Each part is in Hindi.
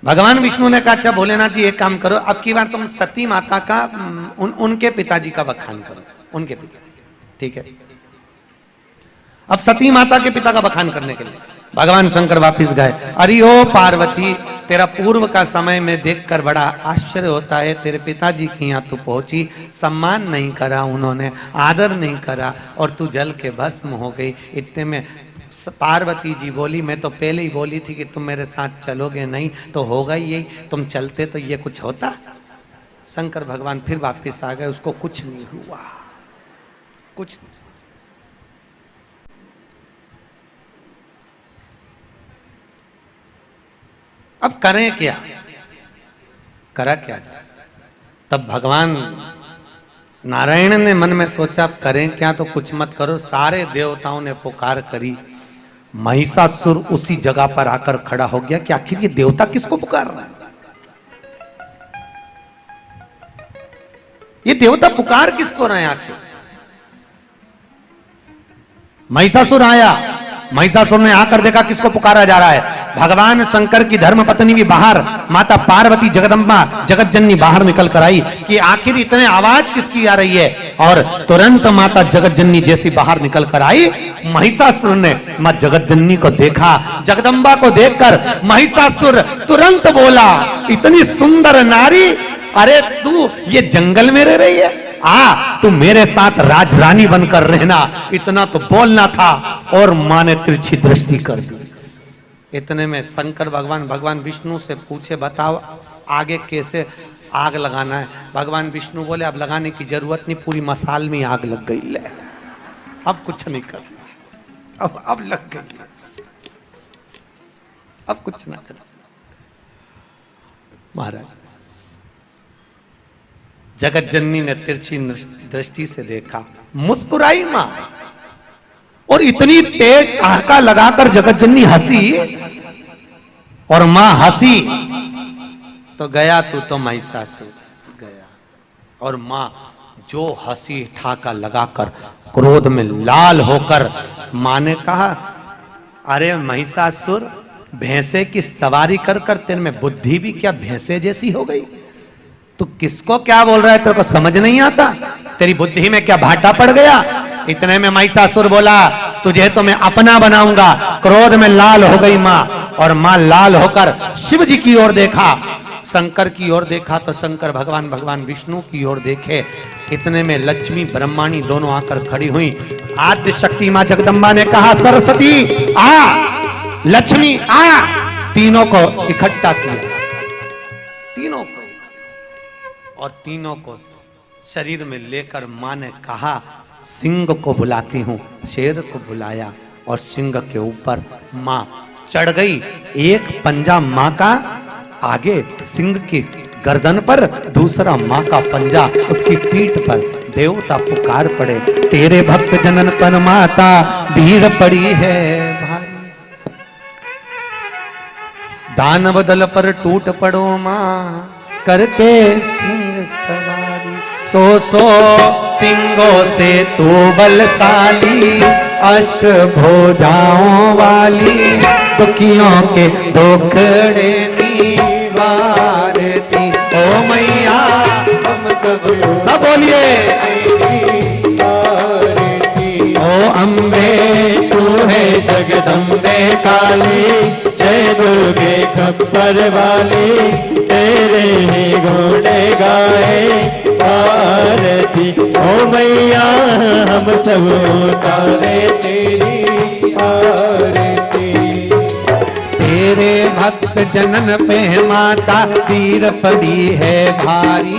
भगवान विष्णु ने कहा अच्छा भोलेनाथ जी एक काम करो, अब की बार तुम सती माता का उनके पिताजी का बखान करो, उनके पिताजी, ठीक है। अब सती माता के पिता का बखान करने के लिए भगवान शंकर वापिस गए। अरे ओ पार्वती, तेरा पूर्व का समय में देखकर बड़ा आश्चर्य होता है, तेरे पिताजी के यहाँ तू पहुंची, सम्मान नहीं करा उन्होंने, आदर नहीं करा और तू जल के भस्म हो गई। इतने में पार्वती जी बोली, मैं तो पहले ही बोली थी कि तुम मेरे साथ चलोगे नहीं तो होगा यही, तुम चलते तो ये कुछ होता। शंकर भगवान फिर वापस आ गए, उसको कुछ नहीं हुआ, कुछ नहीं। अब करें क्या, करा क्या जाए। तब भगवान नारायण ने मन में सोचा अब करें क्या, तो कुछ मत करो। सारे देवताओं ने पुकार करी, महिषासुर उसी जगह पर आकर खड़ा हो गया कि आखिर ये देवता किसको पुकार रहा है, ये देवता पुकार किसको रहे हैं आखिर। महिषासुर आया, महिषासुर ने आकर देखा किसको पुकारा जा रहा है। भगवान शंकर की धर्म पत्नी भी बाहर, माता पार्वती जगदम्बा जगत जननी बाहर निकल कर आई कि आखिर इतने आवाज किसकी आ रही है। और तुरंत माता जगत जननी जैसी बाहर निकल कर आई, महिषासुर ने मां जगत जननी को देखा, जगदम्बा को देखकर महिषासुर तुरंत बोला, इतनी सुंदर नारी, अरे तू ये जंगल में रह रही है, तू मेरे साथ राजरानी बनकर रहना, इतना तो बोलना था। और मां ने तिरछी दृष्टि कर दी। इतने में शंकर भगवान विष्णु से पूछे, बताओ आगे कैसे आग लगाना है। भगवान विष्णु बोले अब लगाने की जरूरत नहीं, पूरी मसाल में आग लग गई, ले अब कुछ नहीं कर, अब लग गई, अब कुछ ना कर। महाराज जगत जननी ने तिरछी दृष्टि से देखा, मुस्कुराई मां, और इतनी तेज ठहाका लगाकर जगत जननी हंसी, और मां हंसी तो गया तू तो महिषासुर गया। और मां जो हंसी ठहाका लगाकर क्रोध में लाल होकर मां ने कहा, अरे महिषासुर, भैंसे की सवारी कर कर तेरे में बुद्धि भी क्या भैंसे जैसी हो गई, तू किसको क्या बोल रहा है, तेरे को समझ नहीं आता, तेरी बुद्धि में क्या भाटा पड़ गया। इतने में महिषासुर बोला, तुझे तो मैं अपना बनाऊंगा। क्रोध में लाल हो गई मां, और मां लाल होकर शिव जी की ओर देखा, शंकर की ओर देखा तो शंकर भगवान विष्णु की ओर देखे। इतने में लक्ष्मी ब्रह्माणी दोनों आकर खड़ी हुई। आद्य शक्ति मां जगदम्बा ने कहा, सरस्वती आ, लक्ष्मी आ, तीनों को इकट्ठा किया, तीनों को, और तीनों को शरीर में लेकर मां ने कहा, सिंह को बुलाती हूं। शेर को बुलाया और सिंह के ऊपर मां चढ़ गई। एक पंजा मां का आगे सिंह की गर्दन पर, दूसरा मां का पंजा उसकी पीठ पर। देवता पुकार पड़े, तेरे भक्त जनन पर माता भीड़ पड़ी है भारी, दानव दल पर टूट पड़ो मां करके सिंह सवारी। सो सिंहों से तू बलशाली, अष्ट भुजाओं वाली, दुखियों के दुखड़े निवारती। ओ मैया हम सब बोलिए, ओ अम्बे तू है जगदम्बे काली, जय दुर्गे खप्पर वाली, तेरे ही गुण गाए आरती। ओ मैया हम सब उतारे तेरी आरती। तेरे भक्त जनन पे माता तीर पड़ी है भारी,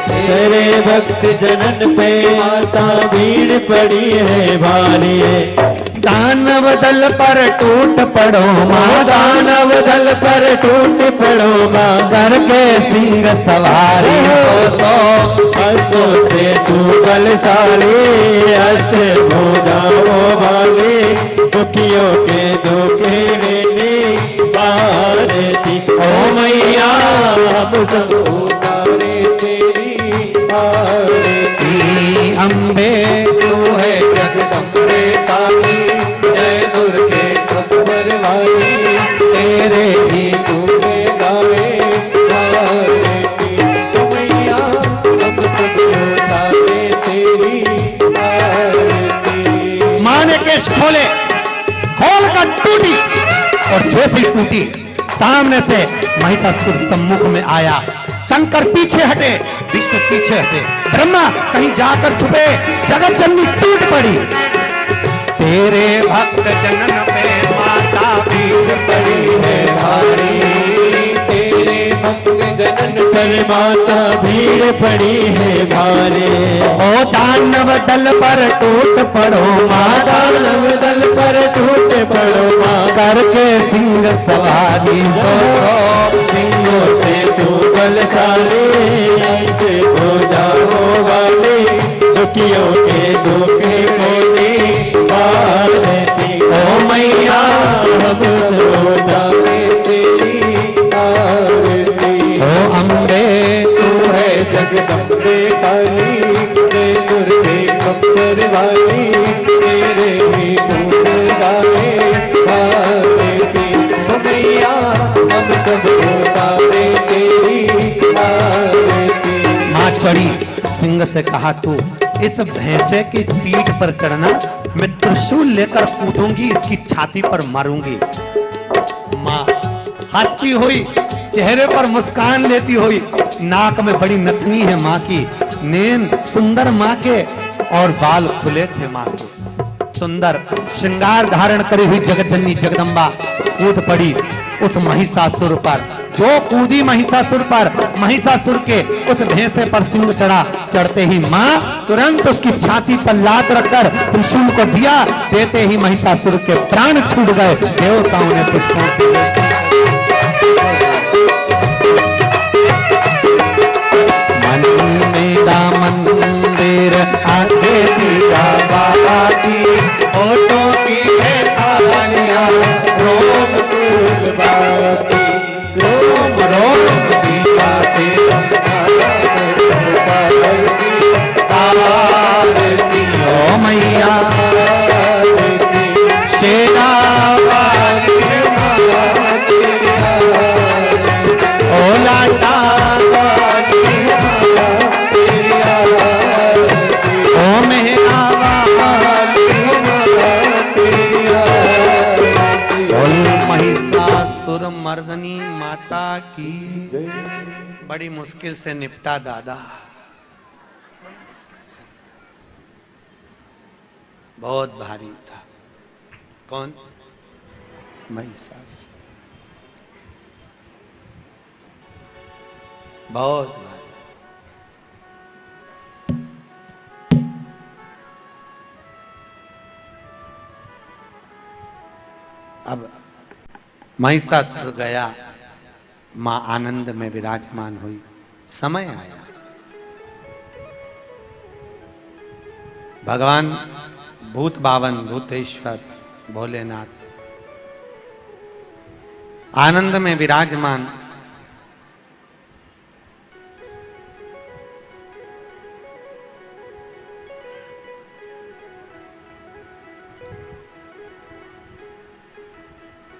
तेरे भक्त जनन पे माता भीड़ पड़ी है भारी। दानव दल पर टूट पड़ो मां, दानव दल पर टूट पड़ो मां करके सिंह सवारी। सो अष्टों से तू बलशाली, अष्ट भुजाओं वाली, दुखियों के दुखड़े निवारती। ओ मैया हम सब उतारे तेरी आरती। अम्बे तू है जगदम्बे काली, जय दुर्गे खप्पर वाली, तेरे ही गुण गाए सामने से महिषासुर सम्मुख में आया। शंकर पीछे हटे, विष्णु पीछे हटे, ब्रह्मा कहीं जाकर छुपे। जगत जननी टूट पड़ी। तेरे भक्त जनन पे माता भीड़ पड़ी है भारी, तेरे भक्त जनन पर माता भीड़ पड़ी है भारी। ओ दानव दल पर टूट पड़ो माँ, दानव दल पर टूट पड़ो माँ, करके सिंह सवारी सो सिंहों से तू बलशाली, ऐसे हो जाओ वाले दुखियों के दुखे मोती भारती। ओ मैया हम सरोजा में तेरी आरती। ओ अम्बे तू है जगदम्बे काली, ते दुर्गे कब्र वाली, तेरे ही गुण गाए भारती। ओ मैया हम सब उतारे तेरी आरती। माँ चढ़ी, सिंह से कहा तू इस भैंसे की पीठ पर चढ़ना, मैं त्रिशूल लेकर कूदूंगी, इसकी छाती पर मारूंगी। माँ हंसती हुई, चेहरे पर मुस्कान लेती हुई, नाक में बड़ी नथनी है माँ की, नैन सुंदर माँ के और बाल खुले थे माँ के। सुंदर श्रृंगार धारण करी हुई जगतजननी जगदम्बा कूद पड़ी उस महिषासुर पर। जो कूदी महिषासुर पर, महिषासुर के उस भैंसे पर सिंह चढ़ा। चढ़ते ही माँ तुरंत उसकी छाती पर लात रखकर त्रिशूल को दिया। देते ही महिषासुर के प्राण छूट गए। देवताओं ने पुष्पों की मन मेरा मंदिर आगे दिया बाबा की, ओटों की है थालियां रोम फूल बाती, रोम रोम की बातें आरती। ओ मैया शेरा वाली ओ लाटा वाली ओ मेहरा वाली बोल महिषासुर मर्दनी माता की। बड़ी मुश्किल से निपटा दादा, बहुत भारी था। कौन? महिषासुर, बहुत भारी। अब महिषासुर गया, मां आनंद में विराजमान हुई। समय आया, भगवान भूत बावन भूतेश्वर भोलेनाथ आनंद में विराजमान।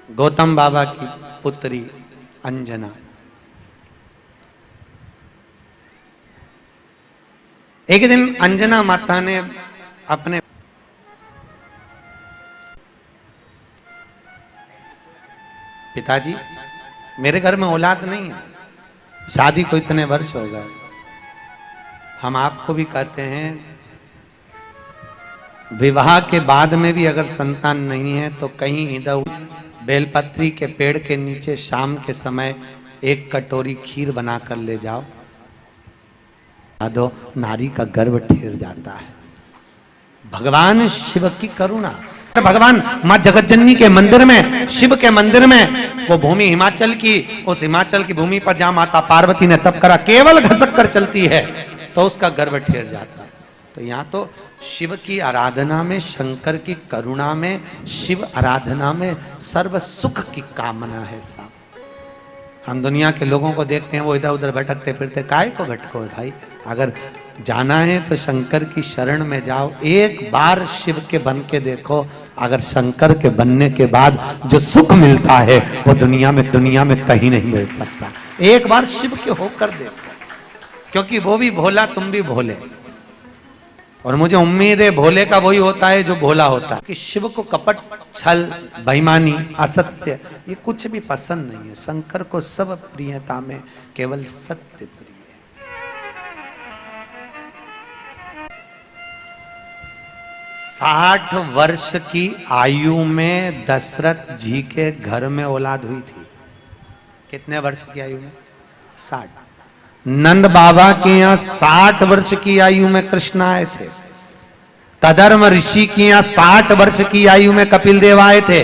गौतम बाबा की पुत्री अंजना, एक दिन अंजना माता ने अपने पिताजी, मेरे घर में औलाद नहीं है, शादी को इतने वर्ष हो गए, हम आपको भी कहते हैं विवाह के बाद में भी अगर संतान नहीं है तो कहीं इधर बेलपत्री के पेड़ के नीचे शाम के समय एक कटोरी खीर बनाकर ले जाओ, दो, नारी का गर्भ ठेर जाता है। भगवान शिव की करुणा। भगवान मां जगतजननी के मंदिर में, शिव के मंदिर में, वो भूमि हिमाचल की, उस हिमाचल की भूमि पर जहां माता पार्वती ने तप करा, केवल घसक कर चलती है तो उसका गर्भ ठेर जाता है। तो यहाँ तो शिव की आराधना में, शंकर की करुणा में, शिव आराधना में सर्व सुख की कामना है साहब। हम दुनिया के लोगों को देखते हैं वो इधर उधर भटकते फिरते, काहे को भटको भाई? अगर जाना है तो शंकर की शरण में जाओ, एक बार शिव के बन के देखो, अगर शंकर के बनने के बाद जो सुख मिलता है वो दुनिया में कहीं नहीं मिल सकता। एक बार शिव के होकर देखो, क्योंकि वो भी भोला, तुम भी भोले। और मुझे उम्मीद है भोले का वही होता है जो भोला होता है, कि शिव को कपट, छल, बेईमानी, असत्य ये कुछ भी पसंद नहीं है। शंकर को सब प्रियता में केवल सत्य प्रिय है। 60 वर्ष की आयु में दशरथ जी के घर में औलाद हुई थी। कितने वर्ष की आयु में? 60। नंद बाबा के यहाँ 60 वर्ष की आयु में कृष्ण आए थे। कदर्म ऋषि की यहाँ 60 वर्ष की आयु में कपिल देव आए थे।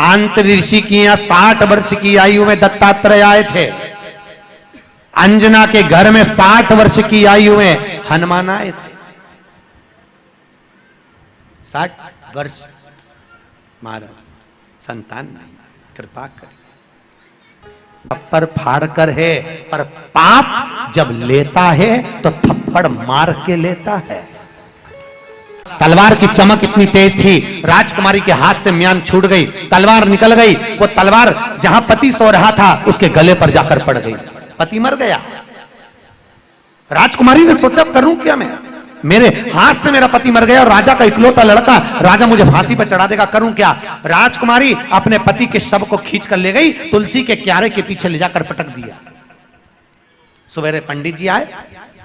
आंत्र ऋषि की यहाँ 60 वर्ष की आयु में दत्तात्रेय आए थे। अंजना के घर में 60 वर्ष की आयु में हनुमान आए थे। 60 वर्ष महाराज संतान नहीं, कृपा करें। थप्पड़ फाड़ कर है, पर पाप जब लेता है तो थप्पड़ मार के लेता है। तलवार की चमक इतनी तेज थी, राजकुमारी के हाथ से म्यान छूट गई, तलवार निकल गई। वो तलवार जहां पति सो रहा था उसके गले पर जाकर पड़ गई, पति मर गया। राजकुमारी ने सोचा करूं क्या मैं, मेरे हाथ से मेरा पति मर गया और राजा का इकलौता लड़का, राजा मुझे फांसी पर चढ़ा देगा, करूं क्या। राजकुमारी अपने पति के शव को खींच कर ले गई, तुलसी के क्यारे के पीछे ले जाकर पटक दिया। सवेरे पंडित जी आए,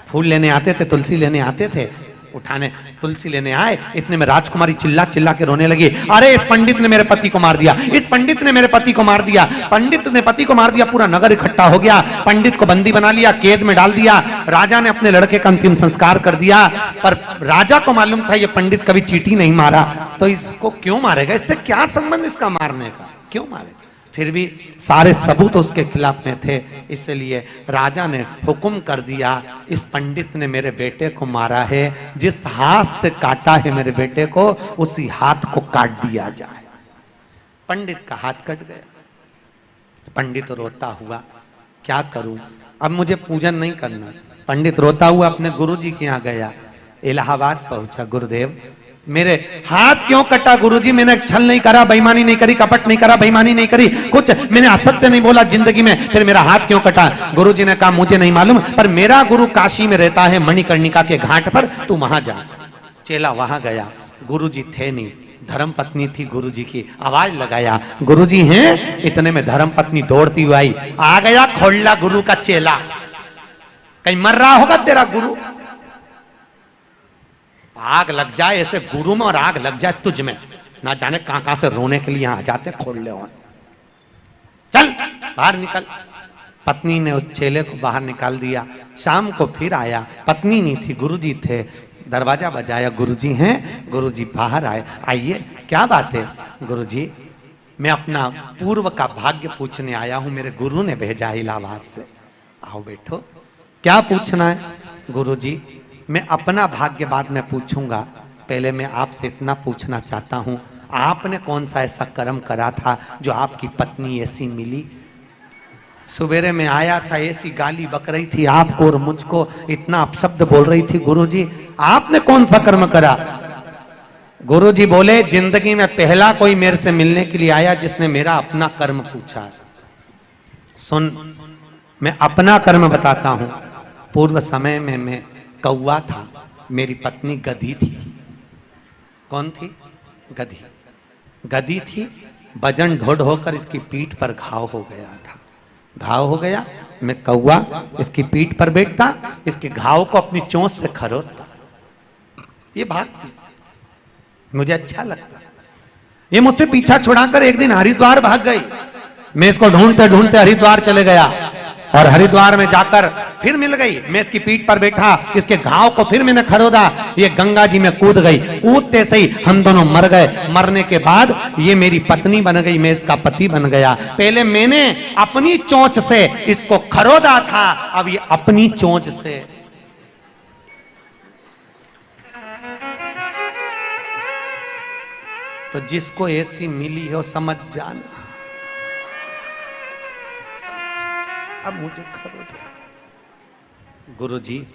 फूल लेने आते थे, तुलसी लेने आते थे, उठाने तुलसी लेने आए। इतने में राजकुमारी चिल्ला चिल्ला के रोने लगी, अरे इस पंडित ने मेरे पति को मार दिया, इस पंडित ने मेरे पति को मार दिया, पंडित ने पति को मार दिया। पूरा नगर इकट्ठा हो गया, पंडित को बंदी बना लिया, कैद में डाल दिया। राजा ने अपने लड़के का अंतिम संस्कार कर दिया, पर राजा को मालूम था ये पंडित कभी चींटी नहीं मारा, तो इसको क्यों मारेगा, इससे क्या संबंध इसका मारने का, क्यों मारेगा। फिर भी सारे सबूत उसके खिलाफ में थे, इसलिए राजा ने हुक्म कर दिया, इस पंडित ने मेरे बेटे को मारा है, जिस हाथ से काटा है मेरे बेटे को उसी हाथ को काट दिया जाए। पंडित का हाथ कट गया। पंडित रोता हुआ, क्या करूं, अब मुझे पूजन नहीं करना। पंडित रोता हुआ अपने गुरुजी के यहाँ गया, इलाहाबाद पहुंचा। गुरुदेव मेरे हाथ क्यों कटा गुरुजी, मैंने छल नहीं करा, बेईमानी नहीं करी, कपट नहीं करा, बेईमानी नहीं करी, कुछ मैंने असत्य नहीं बोला जिंदगी में, फिर मेरा हाथ क्यों कटा। गुरुजी ने कहा मुझे नहीं मालूम, पर मेरा गुरु काशी में रहता है, मणिकर्णिका के घाट पर, तू वहां जा। चेला वहां गया, गुरुजी थे नहीं, धर्मपत्नी थी गुरुजी की। आवाज लगाया, गुरुजी हैं। इतने में धर्मपत्नी दौड़ती हुई आई, आ गया खोल्ला गुरु का चेला, कहीं मर रहा होगा तेरा गुरु। आग लग जाए ऐसे गुरु में और आग लग जाए तुझ में, ना जाने कहां कहां से रोने के लिए आ जाते, खोल ले, चल बाहर निकल। पत्नी ने उस चेले को बाहर निकाल दिया। शाम को फिर आया, पत्नी नहीं थी, गुरुजी थे। दरवाजा बजाया, गुरुजी हैं। गुरुजी बाहर आए, आइए क्या बात है। गुरुजी मैं अपना पूर्व का भाग्य पूछने आया हूं, मेरे गुरु ने भेजा इलाहाबाद से। आओ बैठो, क्या पूछना है। गुरुजी मैं अपना भाग्य बाद में पूछूंगा, पहले मैं आपसे इतना पूछना चाहता हूं, आपने कौन सा ऐसा कर्म करा था जो आपकी पत्नी ऐसी मिली। सवेरे में आया था, ऐसी गाली बक रही थी आपको और मुझको, इतना अपशब्द बोल रही थी। गुरुजी आपने कौन सा कर्म करा। गुरुजी बोले जिंदगी में पहला कोई मेरे से मिलने के लिए आया जिसने मेरा अपना कर्म पूछा। सुन मैं अपना कर्म बताता हूं। पूर्व समय में मैं कौवा था, मेरी पत्नी गधी थी। कौन थी? गधी। गधी थी, वजन ढोड़ होकर इसकी पीठ पर घाव हो गया था। घाव हो गया, मैं कौवा इसकी पीठ पर बैठता, इसके घाव को अपनी चोंच से खरोदता, ये भागती, मुझे अच्छा लगता। ये मुझसे पीछा छुड़ाकर एक दिन हरिद्वार भाग गई। मैं इसको ढूंढते ढूंढते हरिद्वार चले गया और हरिद्वार में जाकर फिर मिल गई। मैं इसकी पीठ पर बैठा, इसके घाव को फिर मैंने खरोदा, ये गंगा जी में कूद गई। कूदते से ही हम दोनों मर गए। मरने के बाद ये मेरी पत्नी बन गई, मैं इसका पति बन गया। पहले मैंने अपनी चोंच से इसको खरोदा था, अब ये अपनी चोंच से। तो जिसको ऐसी मिली हो समझ जाना, अब मुझे खरोद। गुरुजी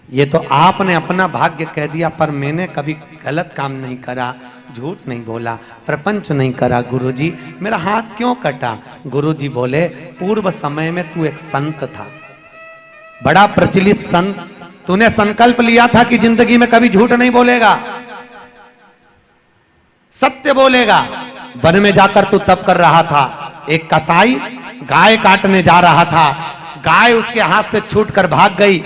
ये तो आपने अपना भाग्य कह दिया, पर मैंने कभी गलत काम नहीं करा, झूठ नहीं बोला, प्रपंच नहीं करा। गुरुजी मेरा हाथ क्यों कटा। गुरुजी बोले पूर्व समय में तू एक संत था, बड़ा प्रचलित संत तूने संकल्प लिया था कि जिंदगी में कभी झूठ नहीं बोलेगा, सत्य बोलेगा। वन में जाकर तू तप कर रहा था, एक कसाई गाय काटने जा रहा था, गाय उसके हाथ से छूटकर भाग गई।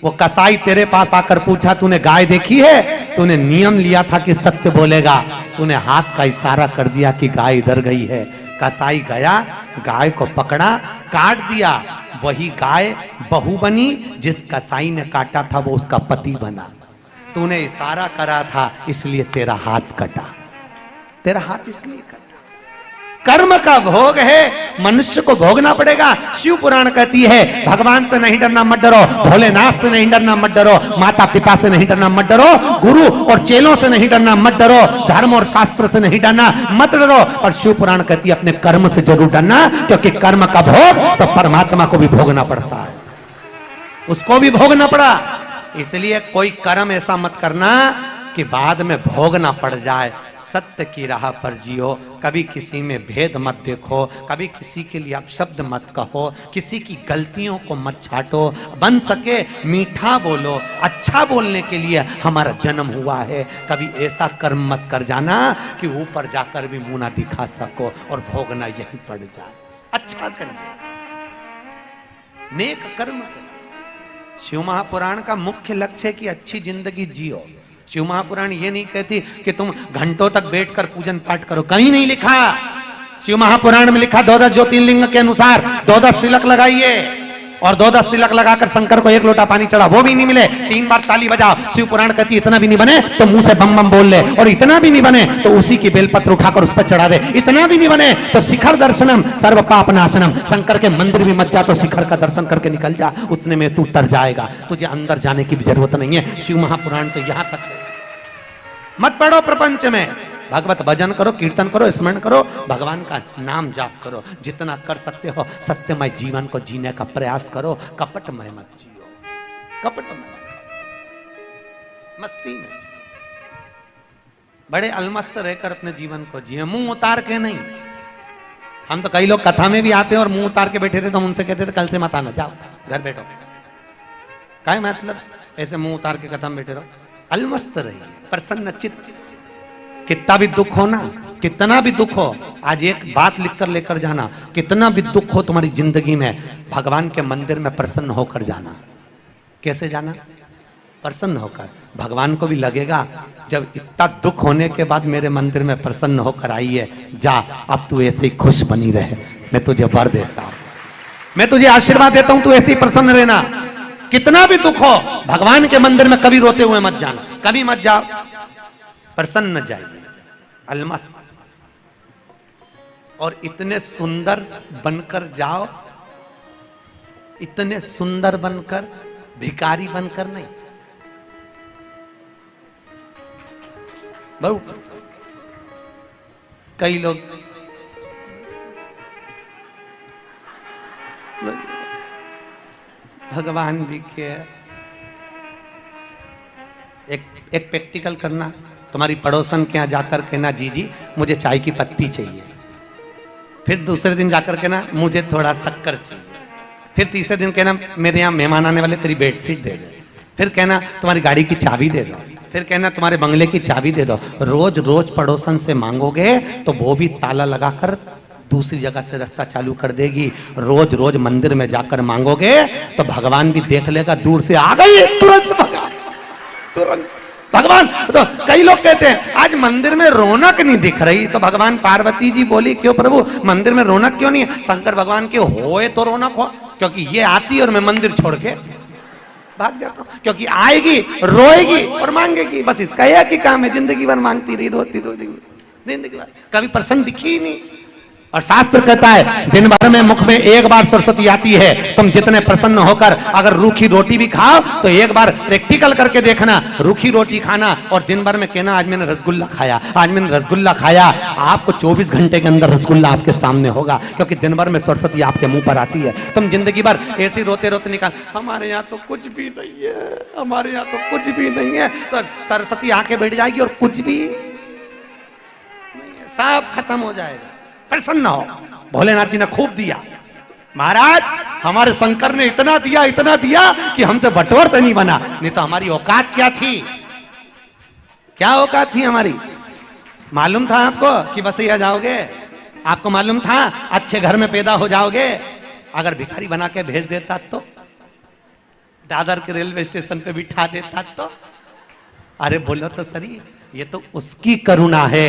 वो कसाई तेरे पास आकर पूछा तूने गाय देखी है? तूने नियम लिया था कि सत्य बोलेगा, तूने हाथ का इशारा कर दिया कि गाय इधर गई है। कसाई गया, गाय को पकड़ा, काट दिया। वही गाय बहू बनी, जिस कसाई ने काटा था वो उसका पति बना। तूने इशारा करा था इसलिए तेरा हाथ कटा, तेरा हाथ इसलिए कटा। कर्म का भोग है, मनुष्य को भोगना पड़ेगा। शिव पुराण कहती है भगवान से नहीं डरना मत डरो, भोलेनाथ से नहीं डरना मत डरो, माता पिता से नहीं डरना मत डरो, गुरु और चेलों से नहीं डरना मत डरो, धर्म और शास्त्र से नहीं डरना मत डरो। और शिव पुराण कहती है अपने कर्म से जरूर डरना, क्योंकि कर्म का भोग तो परमात्मा को भी भोगना पड़ता है, उसको भी भोगना पड़ा। इसलिए कोई कर्म ऐसा मत करना कि बाद में भोगना पड़ जाए। सत्य की राह पर जियो, कभी किसी में भेद मत देखो, कभी किसी के लिए अपशब्द मत कहो, किसी की गलतियों को मत छाटो। बन सके मीठा बोलो, अच्छा बोलने के लिए हमारा जन्म हुआ है। कभी ऐसा कर्म मत कर जाना कि ऊपर जाकर भी मुंह ना दिखा सको और भोगना यही पड़ जाए। अच्छा करना, नेक कर्म। शिव महापुराण का मुख्य लक्ष्य है कि अच्छी जिंदगी जियो। शिव महापुराण ये नहीं कहती कि तुम घंटों तक बैठकर पूजन पाठ करो, कहीं नहीं लिखा। शिव महापुराण में लिखा 12 ज्योतिर्लिंग के अनुसार 12 तिलक लगाइए, और 12 तिलक लगाकर शंकर को 1 लोटा पानी चढ़ा, वो भी नहीं मिले 3 बार ताली बजाओ। शिव पुराण कहती इतना भी नहीं बने तो मुंह से बम बम बोल ले, और इतना भी नहीं बने तो उसी की बेलपत्र उठाकर उस पर चढ़ा दे, इतना भी नहीं बने तो शिखर दर्शनम सर्व पाप नाशनम, शंकर के मंदिर भी मत जा तो शिखर का दर्शन करके निकल जा, उतने में तू तर जाएगा। तुझे अंदर जाने की भी जरूरत नहीं है। शिव महापुराण तो यहां तक है। मत पढ़ो प्रपंच में, भगवत भजन करो, कीर्तन करो, स्मरण करो, भगवान का नाम जाप करो, जितना कर सकते हो सत्यमय जीवन को जीने का प्रयास करो। कपटमय मत जियो, कपटमय मस्ती में बड़े अलमस्त रहकर अपने जीवन को जिए, मुंह उतार के नहीं। हम तो कई लोग कथा में भी आते हैं और मुंह उतार के बैठे थे, तो हम उनसे कहते थे कल से मत आना, जाओ घर बैठो। क्या मतलब ऐसे मुंह उतार के कथा में बैठे रहो? अलमस्त रहिए, प्रसन्न चित्त। कितना भी दुख हो ना, कितना भी दुख हो, आज एक बात लिखकर लेकर जाना, कितना भी दुख हो तुम्हारी जिंदगी में, भगवान के मंदिर में प्रसन्न होकर जाना। कैसे जाना? प्रसन्न होकर। भगवान को भी लगेगा जब इतना दुख होने के बाद मेरे मंदिर में प्रसन्न होकर आई है, जा अब तू ऐसे ही खुश बनी रहे, मैं तुझे वर देता हूं, मैं तुझे आशीर्वाद देता हूं, तू ऐसे ही प्रसन्न रहना। कितना भी दुख हो, भगवान के मंदिर में कभी रोते हुए मत जाना, कभी मत जाओ, प्रसन्न जाइए, अलमस्त। और इतने सुंदर बनकर जाओ, इतने सुंदर बनकर, भिखारी बनकर नहीं। बहुत कई लोग भगवान भी के एक प्रैक्टिकल करना, तुम्हारी पड़ोसन के यहाँ जाकर कहना जी जी मुझे चाय की पत्ती चाहिए, फिर दूसरे दिन जाकर कहना मुझे थोड़ा शक्कर चाहिए, फिर तीसरे दिन कहना मेरे यहाँ मेहमान आने वाले तेरी बेडशीट दे दो, फिर कहना तुम्हारी गाड़ी की चाबी दे दो, फिर कहना तुम्हारे बंगले की चाबी दे दो। रोज रोज पड़ोसन से मांगोगे तो वो भी ताला लगाकर दूसरी जगह से रास्ता चालू कर देगी। रोज रोज मंदिर में जाकर मांगोगे तो भगवान भी देख लेगा, दूर से आ गई तुरंत भगवान। तो कई लोग कहते हैं आज मंदिर में रौनक नहीं दिख रही, तो भगवान पार्वती जी बोली क्यों प्रभु मंदिर में रौनक क्यों नहीं है? शंकर भगवान के होए तो रौनक हो, क्योंकि ये आती और मैं मंदिर छोड़ के भाग जाता हूं, क्योंकि आएगी रोएगी और मांगेगी, बस इसका यह कि काम है, जिंदगी भर मांगती रही, रोती जिंदगी भर, कभी प्रसन्न दिखी ही नहीं। और शास्त्र कहता है दिन भर में मुख में एक बार सरस्वती आती है। तुम जितने प्रसन्न होकर अगर रूखी रोटी भी खाओ तो एक बार प्रैक्टिकल करके देखना, रूखी रोटी खाना और दिन भर में कहना आज मैंने रसगुल्ला खाया, आज मैंने रसगुल्ला खाया। आपको 24 घंटे के अंदर रसगुल्ला आपके सामने होगा, क्योंकि दिन भर में सरस्वती आपके मुंह पर आती है। तुम जिंदगी भर ऐसे रोते रोते निकाल, हमारे यहाँ तो कुछ भी नहीं है, हमारे यहाँ तो कुछ भी नहीं है, तो सरस्वती आके बैठ जाएगी और कुछ भी नहीं है, सब खत्म हो जाएगा। प्रसन्न हो, भोलेनाथ जी ने खूब दिया। महाराज हमारे शंकर ने इतना दिया कि हमसे बटोर नहीं बना, नहीं तो हमारी औकात क्या थी, क्या औकात थी हमारी। मालूम था आपको कि वसैया जाओगे, आपको मालूम था अच्छे घर में पैदा हो जाओगे। अगर भिखारी बना के भेज देता तो, दादर के रेलवे स्टेशन पे बिठा देता तो, अरे बोलो तो सही, ये तो उसकी करुणा है।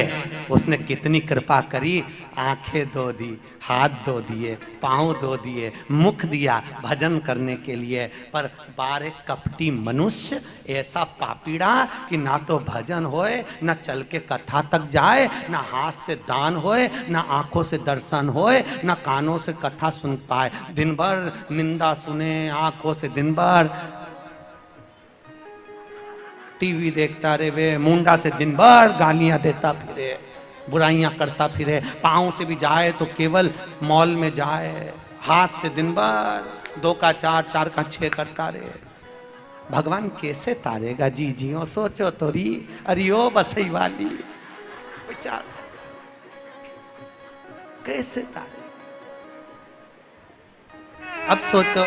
उसने कितनी कृपा करी, आंखें धो दी, हाथ धो दिए, पांव धो दिए, मुख दिया भजन करने के लिए। पर बारे कपटी मनुष्य ऐसा पापीड़ा कि ना तो भजन होए, ना चल के कथा तक जाए, ना हाथ से दान होए, ना आंखों से दर्शन होए, ना कानों से कथा सुन पाए। दिन भर निंदा सुने, आंखों से दिन भर टीवी देखता रहे, वे मुंडा से दिन भर गालियां देता फिरे, बुराइयां करता फिरे। पाँव से भी जाए तो केवल मॉल में जाए, हाथ से दिन भर 2 का 4, 4 का 6 करता रहे। भगवान कैसे तारेगा जी जियो, सोचो तो री। अरे ओ बसई वाली विचार कैसे तारे। अब सोचो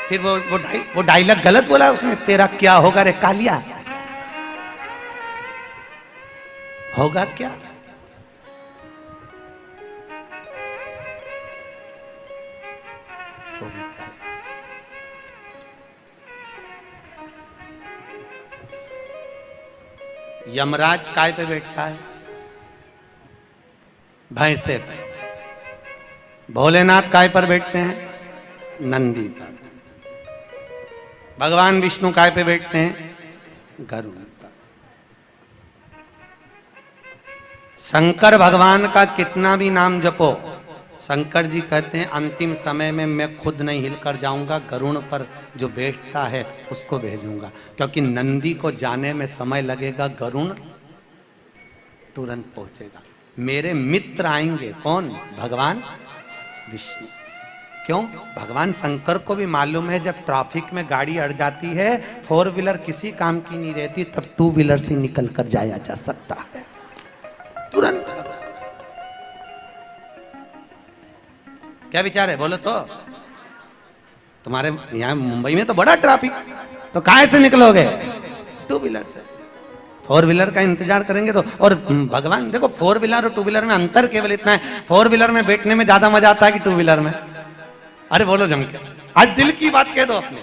फिर वो डायलॉग गलत बोला उसने, तेरा क्या होगा रे कालिया, होगा क्या। तो भी यमराज काय पे बैठता है, भैंसे पे। भोलेनाथ काय पर बैठते हैं, नंदी पर। भगवान विष्णु काय पे बैठते हैं, गरुड़ पर। शंकर भगवान का कितना भी नाम जपो, शंकर जी कहते हैं अंतिम समय में मैं खुद नहीं हिलकर जाऊंगा, गरुड़ पर जो बैठता है उसको भेजूंगा। क्योंकि नंदी को जाने में समय लगेगा, गरुड़ तुरंत पहुंचेगा। मेरे मित्र आएंगे, कौन, भगवान विष्णु। क्यों, भगवान शंकर को भी मालूम है जब ट्रैफिक में गाड़ी अड़ जाती है, 4 व्हीलर किसी काम की नहीं रहती, तब 2 व्हीलर से निकल कर जाया जा सकता है तुरंत। क्या विचार है बोलो तो। तुम्हारे यहां मुंबई में तो बड़ा ट्रैफिक, तो काहे से निकलोगे, 2 व्हीलर से। 4 व्हीलर का इंतजार करेंगे तो। और भगवान देखो 4 व्हीलर और 2 व्हीलर में अंतर केवल इतना है, 4 व्हीलर में बैठने में ज्यादा मजा आता है कि 2 व्हीलर में। अरे बोलो जम के, आज दिल की बात कह दो अपने,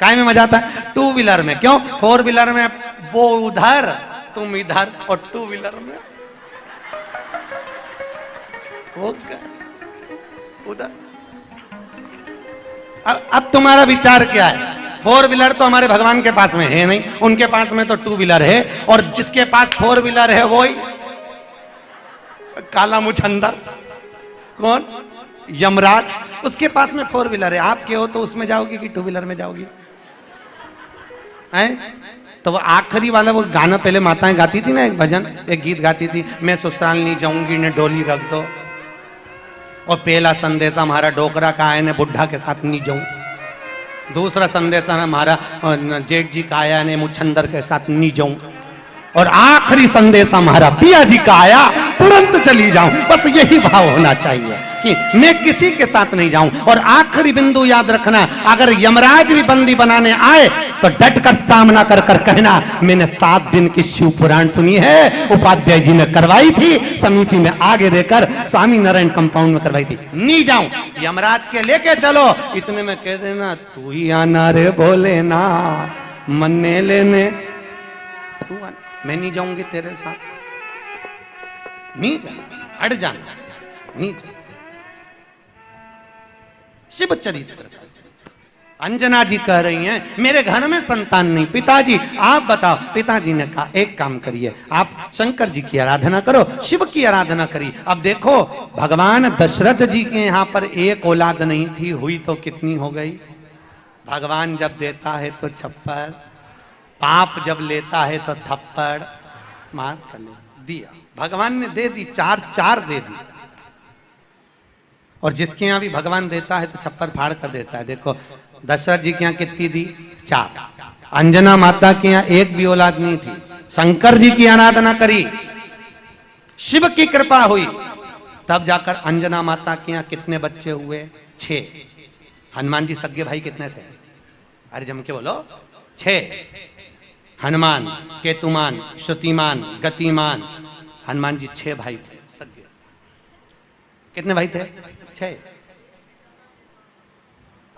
काय में मजा आता है, 2 व्हीलर में। क्यों, 4 व्हीलर में वो उधर तुम इधर, और 2 व्हीलर में वो उधर। अब तुम्हारा विचार क्या है। 4 व्हीलर तो हमारे भगवान के पास में है नहीं, उनके पास में तो 2 व्हीलर है। और जिसके पास 4 व्हीलर है वो ही काला मुछंदर, कौन, यमराज, उसके पास में 4 व्हीलर है। आप के हो तो उसमें जाओगी कि 2 व्हीलर में जाओगी, हैं? तो वो आखिरी वाला वो गाना पहले माताएं गाती थी ना, एक भजन, एक गीत गाती थी, मैं ससुराल नहीं जाऊंगी ने डोली रख दो। और पहला संदेशा हमारा डोकरा का आया ने बुढ़ा के साथ नहीं जाऊं। दूसरा संदेशा हमारा जेठ जी का आया ने मुछंदर के साथ नहीं जाऊं। और आखिरी संदेश हमारा पिया जी का आया, तुरंत चली जाऊं। बस यही भाव होना चाहिए कि मैं किसी के साथ नहीं जाऊं। और आखिरी बिंदु याद रखना, अगर यमराज भी बंदी बनाने आए तो डटकर सामना कर कर कहना, मैंने 7 दिन की शिव पुराण सुनी है, उपाध्याय जी ने करवाई थी, समिति में आगे देकर स्वामी नारायण कंपाउंड में करवाई थी, नहीं जाऊं। यमराज के लेके चलो, इतने में कह देना तू ही आना रे भोले ना, मन्ने लेने तू आना, मैं नहीं जाऊंगी तेरे साथ, नहीं जाना, हट जाना, नहीं जाना। शिव चरित्र। अंजना जी कह रही हैं मेरे घर में संतान नहीं, पिताजी आप बताओ। पिताजी ने कहा एक काम करिए, आप शंकर जी की आराधना करो, शिव की आराधना करिए। अब देखो भगवान दशरथ जी के यहाँ पर एक औलाद नहीं थी, हुई तो कितनी हो गई। भगवान जब देता है तो छप्पर, पाप जब लेता है तो थप्पड़ मार कर ले दिया। भगवान ने दे दी, 4 दे दी। और जिसके यहाँ भी भगवान देता है तो छप्पर फाड़ कर देता है। देखो दशरथ जी के यहाँ कितनी दी, 4। अंजना माता के यहाँ एक भी औलाद नहीं थी, शंकर जी की आराधना करी, शिव की कृपा हुई, तब जाकर अंजना माता के यहाँ कितने बच्चे हुए, 6। हनुमान जी सगे भाई कितने थे? अरे जम के बोलो, 6। हनुमान, केतुमान, श्रुतिमान, गतिमान, हनुमान जी 6 भाई थे सगे। कितने भाई थे? 6।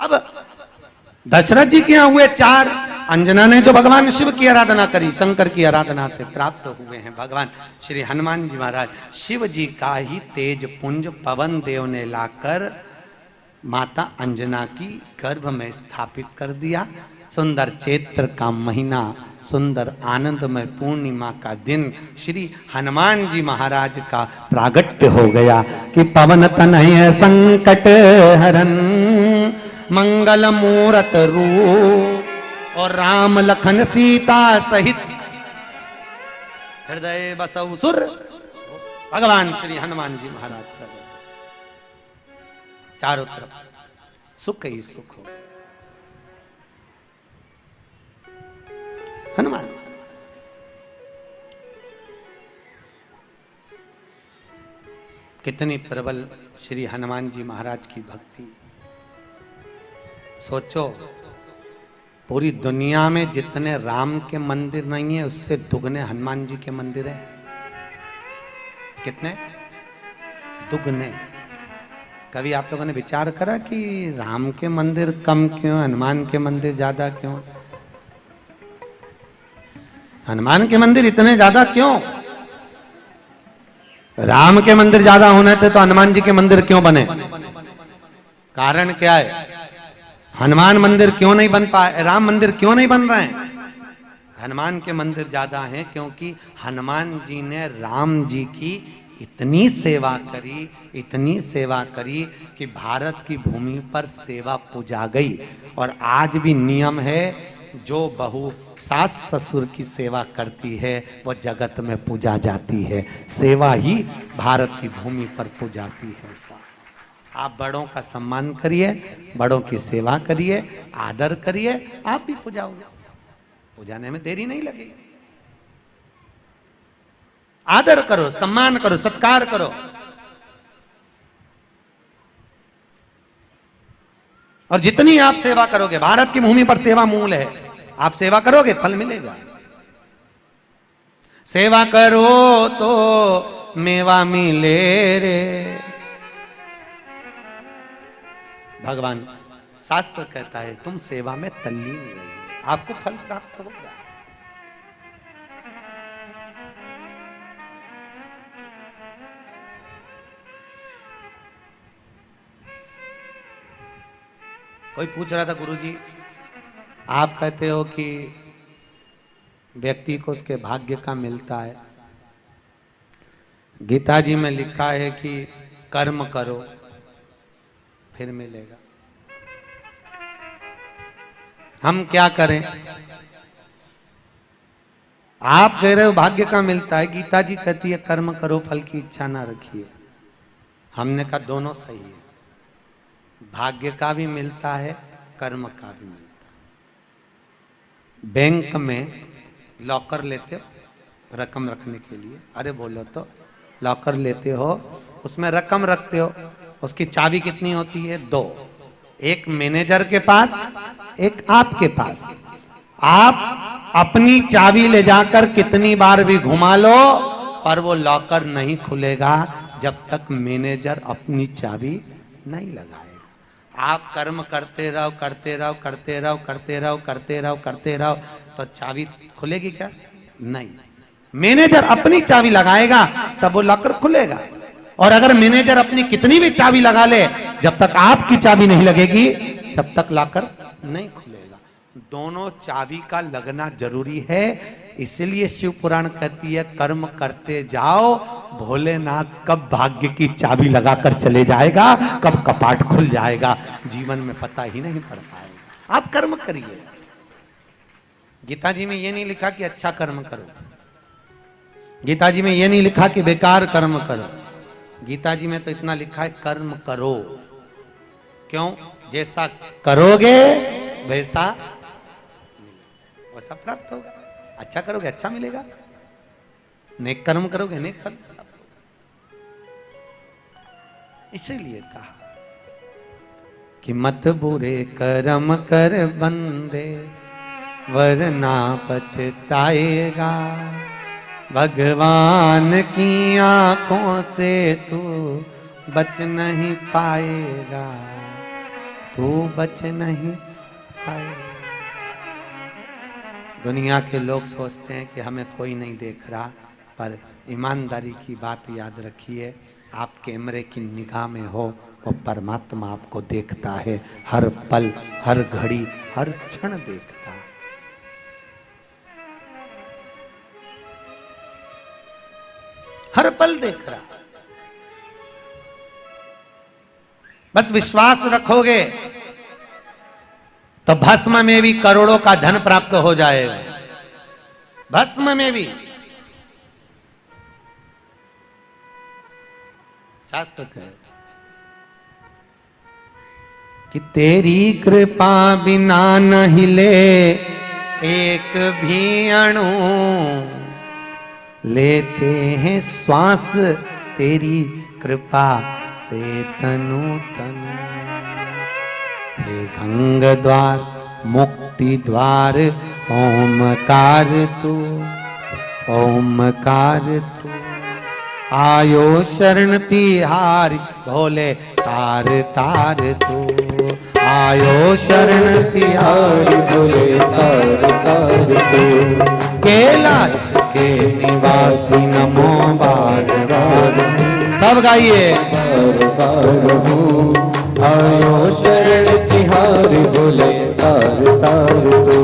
अब दशरथ जी के यहां हुए 4। अंजना ने जो भगवान शिव की आराधना करी, शंकर की आराधना से प्राप्त हुए हैं भगवान श्री हनुमान जी महाराज। शिव जी का ही तेज पुंज पवन देव ने लाकर माता अंजना की गर्भ में स्थापित कर दिया। सुंदर चैत्र का महीना, सुंदर आनंदमय पूर्णिमा का दिन, श्री हनुमान जी महाराज का प्रागट्य हो गया कि पवन तनय संकट हरन मंगल मूरत रूप और राम लखन सीता सहित हृदय बसउ सुर। भगवान श्री हनुमान जी महाराज का चारों तरफ सुख ही सुख हो। हनुमान कितनी प्रबल श्री हनुमान जी महाराज की भक्ति। सोचो, पूरी दुनिया में जितने राम के मंदिर नहीं है उससे दुगने हनुमान जी के मंदिर है। कितने? दुगने। कभी आप लोगों ने विचार करा कि राम के मंदिर कम क्यों, हनुमान के मंदिर ज्यादा क्यों? हनुमान के मंदिर इतने ज्यादा क्यों? राम के मंदिर ज्यादा होने थे तो हनुमान जी के मंदिर क्यों बने? कारण क्या है? हनुमान मंदिर क्यों नहीं बन पाए, राम मंदिर क्यों नहीं बन रहे हैं? हनुमान के मंदिर ज्यादा हैं क्योंकि हनुमान जी ने राम जी की इतनी सेवा करी, इतनी सेवा करी कि भारत की भूमि पर सेवा पूजा गई। और आज भी नियम है, जो बहू सास ससुर की सेवा करती है वो जगत में पूजा जाती है। सेवा ही भारत की भूमि पर पूजाती है। आप बड़ों का सम्मान करिए, बड़ों की सेवा करिए, आदर करिए, आप भी पूजाओगे। पूजाने में देरी नहीं लगेगी। आदर करो, सम्मान करो, सत्कार करो। और जितनी आप सेवा करोगे, भारत की भूमि पर सेवा मूल है, आप सेवा करोगे फल मिलेगा। सेवा करो तो मेवा मिले रे। भगवान शास्त्र कहता है तुम सेवा में तल्लीन रहिए, आपको फल प्राप्त होगा। कोई पूछ रहा था, गुरुजी आप कहते हो कि व्यक्ति को उसके भाग्य का मिलता है। गीता जी में लिखा है कि कर्म करो फिर मिलेगा। हम क्या करें? आप कह रहे हो भाग्य का मिलता है, गीता जी कहती है कर्म करो फल की इच्छा ना रखिए। हमने कहा दोनों सही है, भाग्य का भी मिलता है, कर्म का भी मिलता है। बैंक में लॉकर लेते हो रकम रखने के लिए, अरे बोलो तो लॉकर लेते हो, उसमें रकम रखते हो, उसकी चाबी कितनी होती है? 2। एक मैनेजर के पास, एक आपके पास। आप अपनी चाबी ले जाकर कितनी बार भी घुमा लो पर वो लॉकर नहीं खुलेगा जब तक मैनेजर अपनी चाबी नहीं लगाएगा। आप कर्म करते रहो, करते रहो, करते रहो, करते रहो, करते रहो, करते रहो, तो चाबी खुलेगी क्या? नहीं। मैनेजर अपनी चाबी लगाएगा तब वो लॉकर खुलेगा। और अगर मैनेजर अपनी कितनी भी चाबी लगा ले, जब तक आपकी चाबी नहीं लगेगी जब तक लॉकर नहीं खुलेगा। दोनों चाबी का लगना जरूरी है। इसलिए शिव पुराण कहती है कर्म करते जाओ, भोलेनाथ कब भाग्य की चाबी लगाकर चले जाएगा, कब कपाट खुल जाएगा, जीवन में पता ही नहीं पड़ पाएगा। आप कर्म करिए। गीता जी में ये नहीं लिखा कि अच्छा कर्म करो, गीता जी में ये नहीं लिखा कि बेकार कर्म करो। गीता जी में तो इतना लिखा है कर्म करो। क्यों? जैसा करोगे वैसा वैसा प्राप्त होगा। अच्छा करोगे अच्छा मिलेगा, नेक कर्म करोगे नेक फल। इसीलिए कहा कि मत बुरे कर्म कर बंदे वरना पछताएगा। भगवान की आंखों से तू बच नहीं पाएगा, तू बच नहीं पाएगा। दुनिया के लोग सोचते हैं कि हमें कोई नहीं देख रहा, पर ईमानदारी की बात याद रखिए, आप कैमरे की निगाह में हो और परमात्मा आपको देखता है, हर पल, हर घड़ी, हर क्षण देखता है। हर पल देख रहा। बस विश्वास रखोगे तो भस्म में भी करोड़ों का धन प्राप्त हो जाएगा। भस्म में भी। शास्त्र कहे कि तेरी कृपा बिना न हिले एक भी अणु, लेते हैं श्वास तेरी कृपा से तनु तनु। हे गंग द्वार मुक्ति द्वार ओमकार तू, ओमकार तू। आयो शरण तिहारी भोले तार तार तू, आयो शरण तिहारी भोले तार तार तू। कैलाश के निवासी नमो बार बार, सब गाइए बार बार हूँ। आयो शरण तिहारी भोले तार तार तू,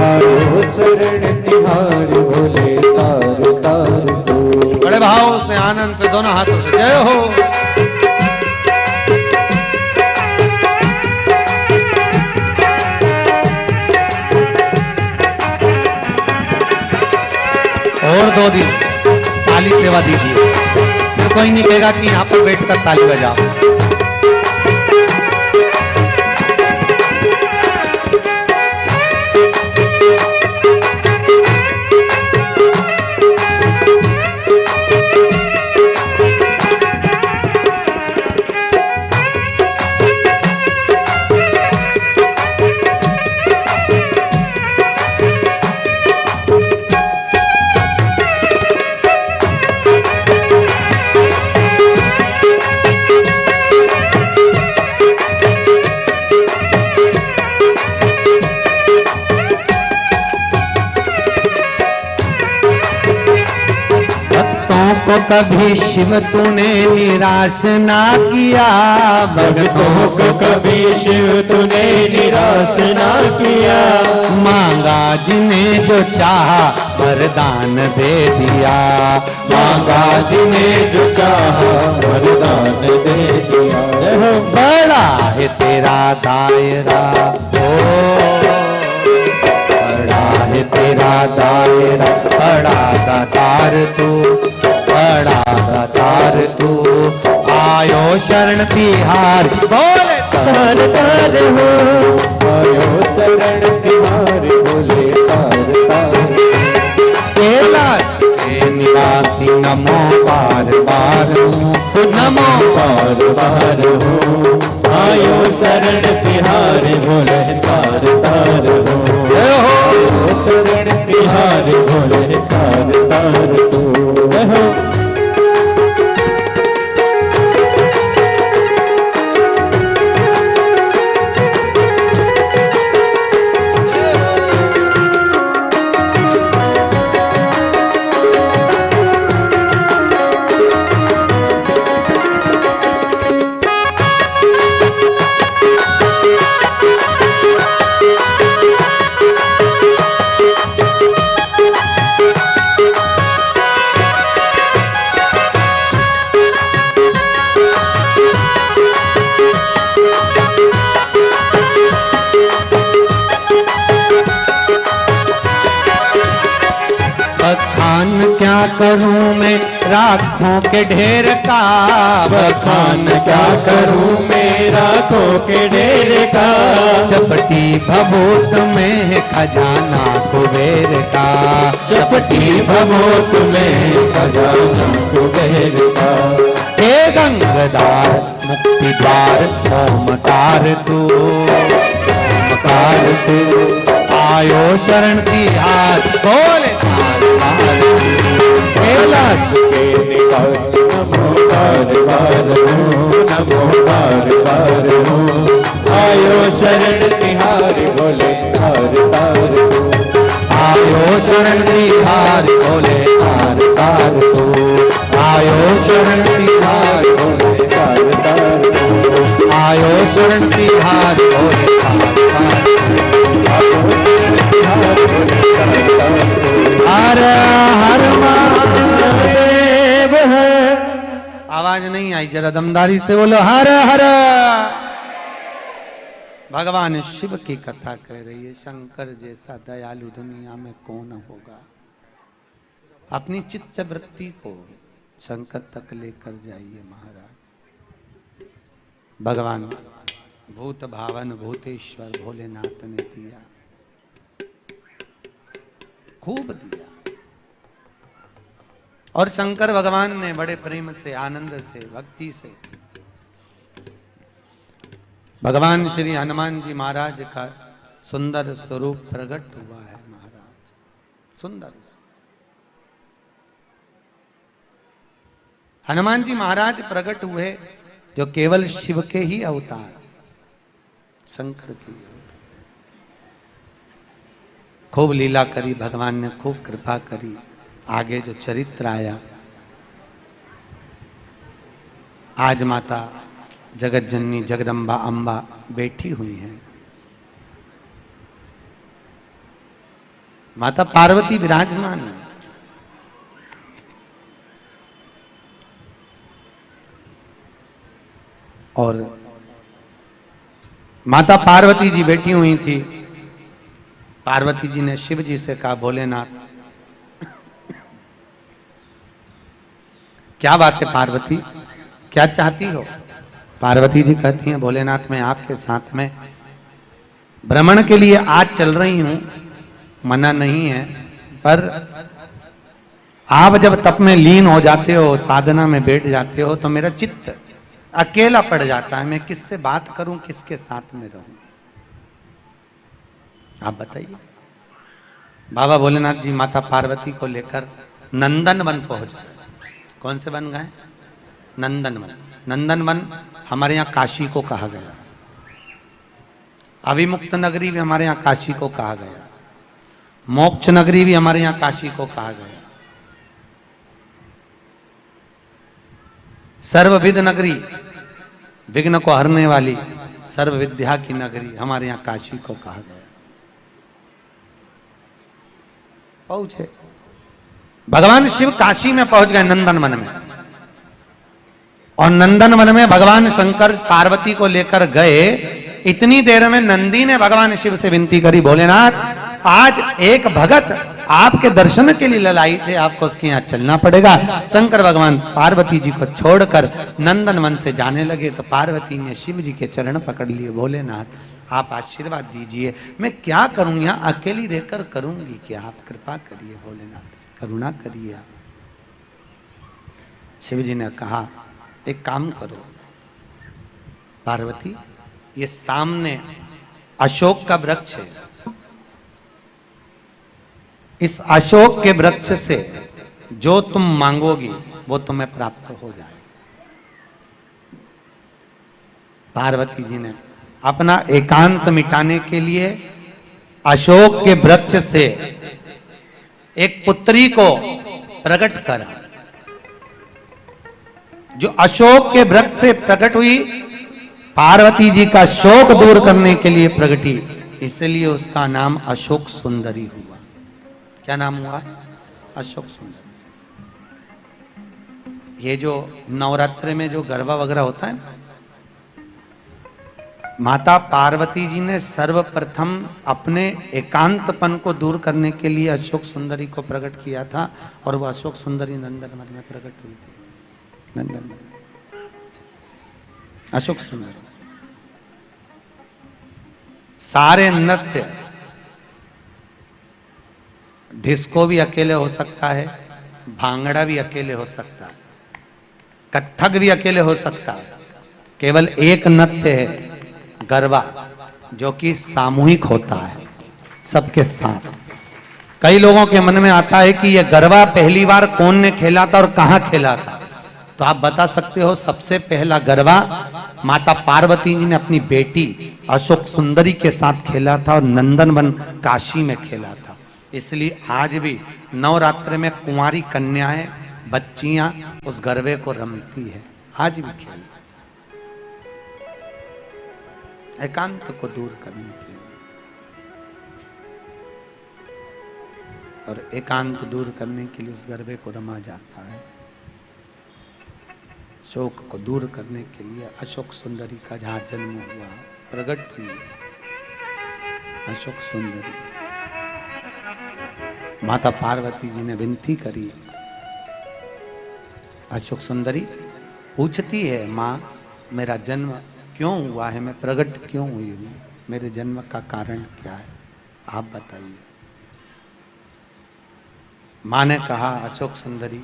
आयो शरण तिहारी भोले तार तार तू। बड़े भाव से आनंद से दोनों हाथों से जय हो। और 2 दिन ताली सेवा दीजिए, फिर कोई नहीं कहेगा कि यहां पर बैठकर ताली बजाओ। को कभी शिव तूने निराश ना किया, भक्तों को कभी शिव तूने निराश ना किया। मांगा जिन्हें जो चाहा वरदान दे दिया, मांगा जिन्हें जो चाहा वरदान दे दिया। बड़ा है तेरा दायरा, ओ बड़ा है तेरा दायरा, बड़ा दातार तू, बड़ा दातार तू। आयो शरण तिहार बोले तार तार हो, आयो शरण तिहारी भोले तार तार। कैलाश के निवासी नमो बार बार हूँ, नमो बार बार हो। आयो शरण तिहारी भोले तार तार हो, आयो शरण तिहारी भोले तार तार हो। बखान क्या करूं मैं राखों के ढेर का, बखान क्या करूं मैं राखों के ढेर का। चपटी भभूत में है खजाना कुबेर का, चपटी भभूत में खजाना कुबेर का। हे गंगदार मुक्ति द्वार ओमकार तू, ओमकार तू आयो शरण तिहार बोले कैलाश के निवास नमो बार बार हो, नमो बार बार हो। आयो शरण तिहारी बोले तार तार हो, आयो शरण तिहार बोले तार तार तू, आयो शरण तिहार बोले तार तार हो। आयो शरण तिहार बोले तार तार आयो शरण तिहारी बोले तार तार हो। हर हर महादेव है। आवाज नहीं आई, जरा दमदारी से बोलो हर हर। भगवान शिव की कथा कह रही है, शंकर जैसा दयालु दुनिया में कौन होगा। अपनी चित्त वृत्ति को शंकर तक लेकर जाइए महाराज। भगवान भूत भावन भूतेश्वर भोलेनाथ ने दिया, खूब दिया। और शंकर भगवान ने बड़े प्रेम से, आनंद से, भक्ति से भगवान श्री हनुमान जी महाराज का सुंदर स्वरूप प्रकट हुआ है महाराज। सुंदर हनुमान जी महाराज प्रकट हुए जो केवल शिव के ही अवतार, शंकर की। खूब लीला करी भगवान ने, खूब कृपा करी। आगे जो चरित्र आया, आज माता जगत जननी जगदम्बा अम्बा बैठी हुई हैं। माता पार्वती विराजमान है। और माता पार्वती जी बैठी हुई थी। पार्वती जी ने शिव जी से कहा, भोलेनाथ क्या बात है पार्वती, क्या चाहती हो। पार्वती जी कहती हैं, भोलेनाथ मैं आपके साथ में भ्रमण के लिए आज चल रही हूं, मना नहीं है, पर आप जब तप में लीन हो जाते हो, साधना में बैठ जाते हो, तो मेरा चित्त अकेला पड़ जाता है। मैं किससे बात करूं, किसके साथ में रहूं, आप बताइए। बाबा भोलेनाथ जी माता पार्वती को लेकर नंदन वन पहुंच गए। कौन से वन गए? नंदन वन। नंदन वन हमारे यहाँ काशी को कहा गया, अविमुक्त नगरी भी हमारे यहाँ काशी को कहा गया, मोक्ष नगरी भी हमारे यहाँ काशी को कहा गया, सर्वविद नगरी, विघ्न को हरने वाली सर्व विद्या की नगरी हमारे यहाँ काशी को कहा गया। पहुंचे भगवान शिव, काशी में पहुंच गए नंदन वन में। और नंदन वन में भगवान शंकर पार्वती को लेकर गए। इतनी देर में नंदी ने भगवान शिव से विनती करी, भोलेनाथ आज एक भगत आपके दर्शन के लिए ललाई थे, आपको उसके यहाँ चलना पड़ेगा। शंकर भगवान पार्वती जी को छोड़कर नंदन वन से जाने लगे तो पार्वती ने शिव जी के चरण पकड़ लिए। भोलेनाथ आप आशीर्वाद दीजिए, मैं क्या करूं, यहाँ अकेली रहकर करूंगी क्या, आप कृपा करिए भोलेनाथ, करुणा करिए आप। शिव जी ने कहा एक काम करो पार्वती, ये सामने अशोक का वृक्ष है, इस अशोक के वृक्ष से जो तुम मांगोगी वो तुम्हें प्राप्त हो जाए। पार्वती जी ने अपना एकांत मिटाने के लिए अशोक के वृक्ष से एक पुत्री को प्रकट करा, जो अशोक के वृक्ष से प्रकट हुई। पार्वती जी का शोक दूर करने के लिए प्रगटी, इसलिए उसका नाम अशोक सुंदरी हुआ। क्या नाम हुआ? अशोक सुंदरी। ये जो नवरात्र में जो गरबा वगैरह होता है ना, माता पार्वती जी ने सर्वप्रथम अपने एकांतपन को दूर करने के लिए अशोक सुंदरी को प्रकट किया था, और वह अशोक सुंदरी नंदनवन में प्रकट हुई थी। नंदन अशोक सुंदरी। सारे नृत्य, डिस्को भी अकेले हो सकता है, भांगड़ा भी अकेले हो सकता है, कथक भी अकेले हो सकता है, केवल एक नृत्य है गरबा, जो कि सामूहिक होता है सबके साथ। कई लोगों के मन में आता है कि यह गरबा पहली बार कौन ने खेला था और कहां खेला था, तो आप बता सकते हो। सबसे पहला गरबा माता पार्वती जी ने अपनी बेटी अशोक सुंदरी के साथ खेला था और नंदनवन काशी में खेला था। इसलिए आज भी नवरात्र में कुंवारी कन्याएं, बच्चियां उस गरबे को रमती है, आज भी खेलती। एकांत को दूर करने के लिए, और एकांत दूर करने के लिए उस गरबे को रमा जाता है। शोक को दूर करने के लिए अशोक सुंदरी का जहां जन्म हुआ, प्रकट हुई अशोक सुंदरी, माता पार्वती जी ने विनती करी। अशोक सुंदरी पूछती है, माँ मेरा जन्म क्यों हुआ है, मैं प्रकट क्यों हुई हूँ, मेरे जन्म का कारण क्या है, आप बताइए। माँ ने कहा, अशोक सुंदरी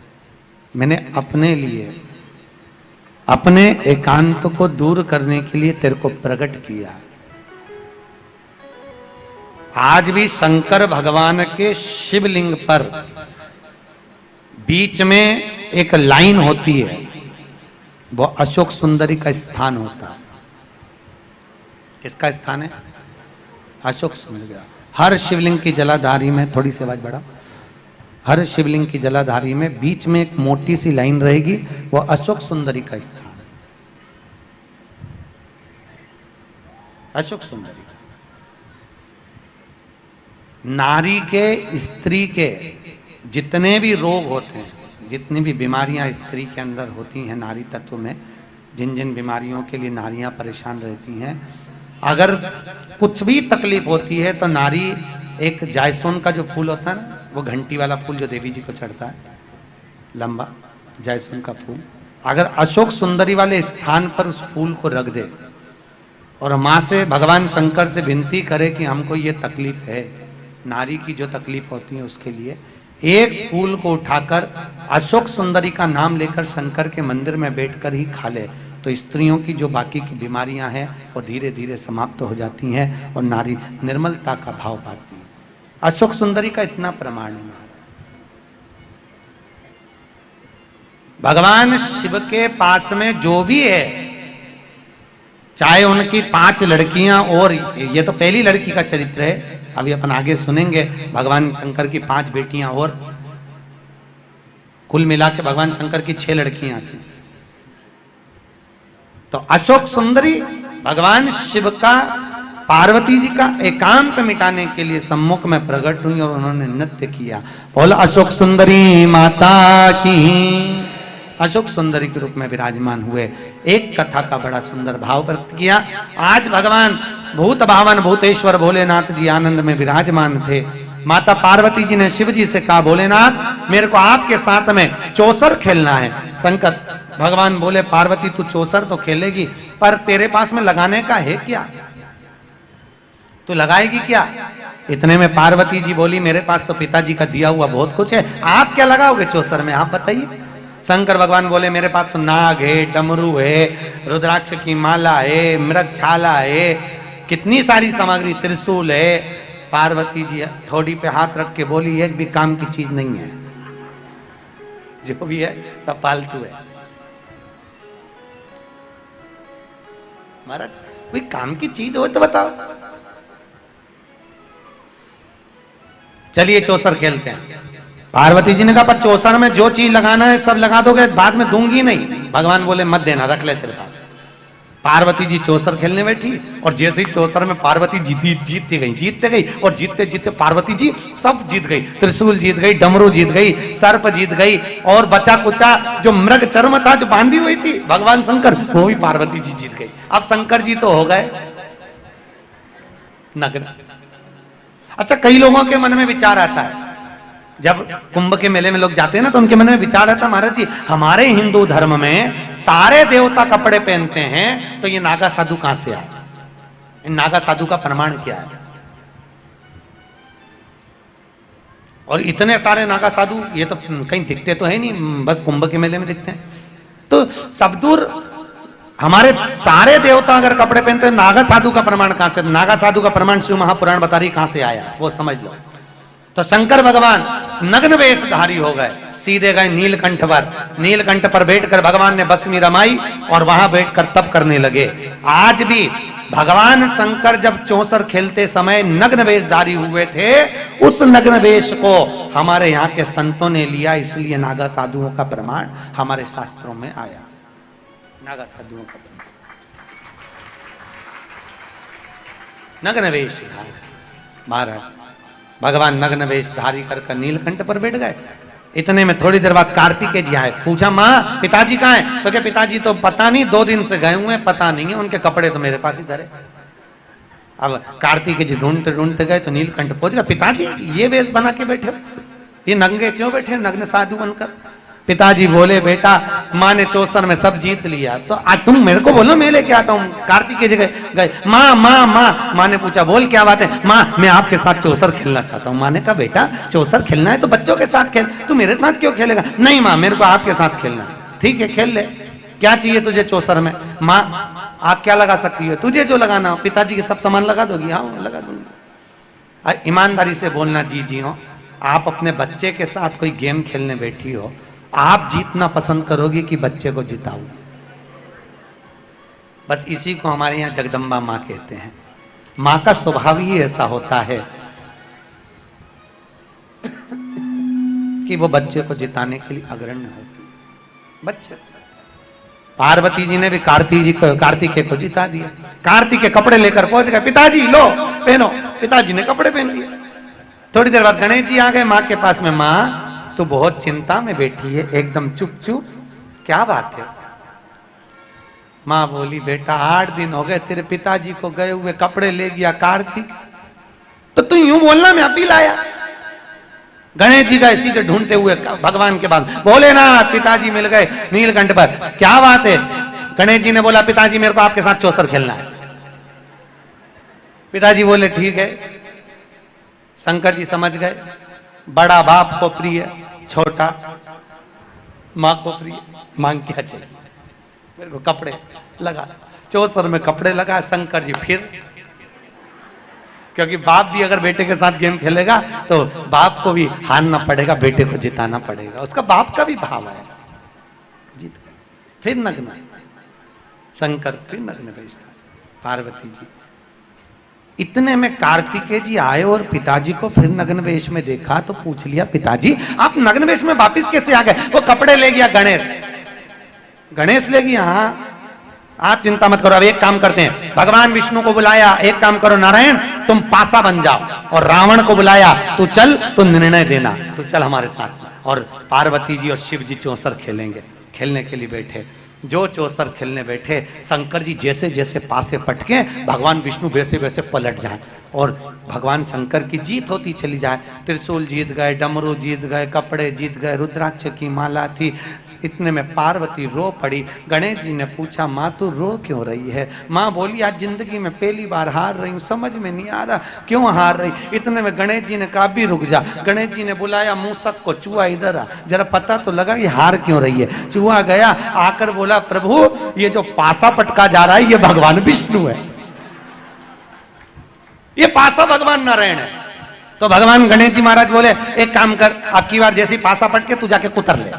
मैंने अपने लिए, अपने एकांत को दूर करने के लिए तेरे को प्रकट किया। आज भी शंकर भगवान के शिवलिंग पर बीच में एक लाइन होती है, वो अशोक सुंदरी का स्थान होता है। किसका स्थान है? अशोक सुंदरी। हर शिवलिंग की जलाधारी में, थोड़ी सी आवाज बढ़ा, हर शिवलिंग की जलाधारी में बीच में एक मोटी सी लाइन रहेगी, वो अशोक सुंदरी का स्थान है। अशोक सुंदरी नारी के, स्त्री के जितने भी रोग होते हैं, जितनी भी बीमारियां स्त्री के अंदर होती हैं, नारी तत्व में जिन जिन बीमारियों के लिए नारियां परेशान रहती हैं, अगर कुछ भी तकलीफ होती है तो नारी एक जायसोन का जो फूल होता है ना, वो घंटी वाला फूल जो देवी जी को चढ़ता है, लंबा जायसोन का फूल, अगर अशोक सुंदरी वाले स्थान पर उस फूल को रख दे और माँ से, भगवान शंकर से विनती करे कि हमको ये तकलीफ है, नारी की जो तकलीफ होती है उसके लिए, एक फूल को उठाकर अशोक सुंदरी का नाम लेकर शंकर के मंदिर में बैठकर ही खा ले, तो स्त्रियों की जो बाकी की बीमारियां हैं वो धीरे धीरे समाप्त हो जाती हैं और नारी निर्मलता का भाव पाती है। अशोक सुंदरी का इतना प्रमाण है। भगवान शिव के पास में जो भी है, चाहे उनकी 5 लड़कियां, और ये तो पहली लड़की का चरित्र है, अभी अपन आगे सुनेंगे भगवान शंकर की 5 बेटियां, और कुल मिला के भगवान शंकर की 6 लड़कियां थी। तो अशोक सुंदरी भगवान शिव का, पार्वती जी का एकांत मिटाने के लिए सम्मुख में प्रकट हुई और उन्होंने नृत्य किया। बोल अशोक सुंदरी माता की। अशोक सुंदरी के रूप में विराजमान हुए, एक कथा का बड़ा सुंदर भाव व्यक्त किया। आज भगवान भूत भावन भूतेश्वर भोलेनाथ जी आनंद में विराजमान थे। माता पार्वती जी ने शिव जी से कहा, भोलेनाथ मेरे को आपके साथ में चौसर खेलना है। शंकर भगवान बोले, पार्वती तू चौसर तो खेलेगी, पर तेरे पास में लगाने का है क्या, तू लगाएगी क्या? इतने में पार्वती जी बोली, मेरे पास तो पिताजी का दिया हुआ बहुत कुछ है, आप क्या लगाओगे चौसर में, आप बताइए। शंकर भगवान बोले, मेरे पास तो नाग है, डमरू है, रुद्राक्ष की माला है, मृग छाला है, कितनी सारी सामग्री, त्रिशूल है। पार्वती जी थोड़ी पे हाथ रख के बोली, एक भी काम की चीज नहीं है, जो भी है सब फालतू है। महाराज कोई काम की चीज हो तो बताओ। चलिए चौसर खेलते हैं। पार्वती जी ने कहा, पर चौसर में जो चीज लगाना है सब लगा दोगे, बाद में दूंगी नहीं। भगवान बोले, मत देना, रख ले तेरे पास। पार्वती जी चौसर खेलने बैठी और जैसे ही चौसर में पार्वती जीतती गई और जीतते जीतते पार्वती जी सब जीत गई। त्रिशूल जीत गई, डमरू जीत गई, सर्प जीत गई, और बचा कुचा जो मृग चर्म था जो बांधी हुई थी भगवान शंकर, वो भी पार्वती जी जीत गई। अब शंकर जी तो हो गए नग्न। अच्छा, कई लोगों के मन में विचार आता है, जब कुंभ के मेले में लोग जाते हैं ना, तो उनके मन में विचार आता है, महाराज जी हमारे हिंदू धर्म में सारे देवता कपड़े पहनते हैं, तो ये नागा साधु कहां से आए, इन नागा साधु का प्रमाण क्या है? और इतने सारे नागा साधु ये तो कहीं दिखते तो है नहीं, बस कुंभ के मेले में दिखते हैं। तो सब दूर हमारे सारे देवता अगर कपड़े पहनते हैं, नागा साधु का प्रमाण कहां से? नागा साधु का प्रमाण शिव महापुराण बता रही कहां से आया, वो समझ लो। तो शंकर भगवान नग्न वेशधारी हो गए, सीधे गए नीलकंठ पर। नीलकंठ पर बैठकर भगवान ने बसमी रमाई और वहां बैठकर तप करने लगे। आज भी भगवान शंकर जब चौसर खेलते समय नग्न वेशधारी हुए थे, उस नग्न वेश को हमारे यहाँ के संतों ने लिया, इसलिए नागा साधुओं का प्रमाण हमारे शास्त्रों में आया। नागा साधुओं का प्रमाण नग्न वेश महाराज, भगवान नग्न वेश धारी कर नीलकंठ पर बैठ गए। इतने में थोड़ी देर बाद कार्तिकेय जी आए, पूछा माँ पिताजी कहाँ हैं? तो क्या पिताजी तो पता नहीं, 2 दिन से गए हुए हैं, पता नहीं है, उनके कपड़े तो मेरे पास ही धरे। अब कार्तिकेय जी ढूंढते ढूंढते गए तो नीलकंठ पहुंच गया, पिताजी ये वेश बना के बैठे हो, ये नंगे क्यों बैठे, नग्न साधु बनकर? पिताजी बोले बेटा माँ ने चौसर में सब जीत लिया, तो आज तुम मेरे को बोलो मैं लेके आता हूँ। कार्तिकेय जी गए, माँ माँ माँ, माँ ने पूछा बोल क्या बात है? माँ मैं आपके साथ चौसर खेलना चाहता हूँ। माँ ने कहा बेटा चौसर खेलना है तो बच्चों के साथ खेल, तू मेरे साथ क्यों खेलेगा? नहीं माँ मेरे को आपके साथ खेलना। ठीक है खेल ले, क्या चाहिए तुझे चौसर में? माँ आप क्या लगा सकती हो? तुझे जो लगाना हो। पिताजी के सब सामान लगा दोगी? हाँ लगा दूंगी। ईमानदारी से बोलना जी जी हो, आप अपने बच्चे के साथ कोई गेम खेलने बैठी हो, आप जीतना पसंद करोगे कि बच्चे को जिताओगे? बस इसी को हमारे यहां जगदम्बा मां कहते हैं। मां का स्वभाव ही ऐसा होता है कि वो बच्चे को जिताने के लिए अग्रणी होती है। बच्चे पार्वती जी ने भी कार्तिकेय को जिता दिया। कार्तिकेय कपड़े लेकर पहुंच गए, पिताजी लो पहनो। पिताजी ने कपड़े पहन लिए। थोड़ी देर बाद गणेश जी आ गए मां के पास में, मां तो बहुत चिंता में बैठी है, एकदम चुप चुप, क्या बात है? मां बोली बेटा 8 दिन हो गए तेरे पिताजी को गए हुए, कपड़े ले गया कार्तिक, तो तू यूं बोलना मैं अभी लाया। गणेश जी गए सीधे ढूंढते हुए भगवान के पास, बोले ना पिताजी मिल गए नीलकंठ पर, क्या बात है? गणेश जी ने बोला पिताजी मेरे को आपके साथ चौसर खेलना है। पिताजी बोले ठीक है। शंकर जी समझ गए, बड़ा बाप को प्रिय, छोटा मां को प्रिय, मांग क्या चाहिए? मेरे को कपड़े लगा। चौसर में कपड़े लगा शंकर जी। फिर क्योंकि बाप भी अगर बेटे के साथ गेम खेलेगा तो बाप को भी हारना पड़ेगा, बेटे को जिताना पड़ेगा, उसका बाप का भी भाव है। जीत गए। फिर नग्न शंकर, फिर नग्न वेशधारी पार्वती जी। इतने में कार्तिकेय जी आए और पिताजी को फिर नग्न वेश में देखा तो पूछ लिया पिताजी आप नग्न वेश में वापिस कैसे आ गए? वो कपड़े ले गया गणेश, गणेश ले गया। हाँ आप चिंता मत करो, अब एक काम करते हैं, भगवान विष्णु को बुलाया, एक काम करो नारायण तुम पासा बन जाओ, और रावण को बुलाया तू चल तो निर्णय देना, तू चल हमारे साथ। और पार्वती जी और शिव जी चौसर खेलेंगे। खेलने के लिए बैठे, जो चौसर खेलने बैठे शंकर जी जैसे जैसे पासे पटके भगवान विष्णु वैसे वैसे पलट जाए और भगवान शंकर की जीत होती चली जाए। त्रिशूल जीत गए, डमरू जीत गए, कपड़े जीत गए, रुद्राक्ष की माला थी। इतने में पार्वती रो पड़ी। गणेश जी ने पूछा माँ तू रो क्यों रही है? माँ बोली आज जिंदगी में पहली बार हार रही हूँ, समझ में नहीं आ रहा क्यों हार रही। इतने में गणेश जी ने कहा भी रुक जा। गणेश जी ने बुलाया मूसक को, चूहा इधर आ, जरा पता तो लगा ये हार क्यों रही है। चूहा गया, आकर बोला प्रभु ये जो पासा पटका जा रहा है ये भगवान विष्णु है, ये पासा भगवान नारायण है। तो भगवान गणेश जी महाराज बोले एक काम कर, अब की बार जैसे ही पासा पटके तू जाके कुतर ले,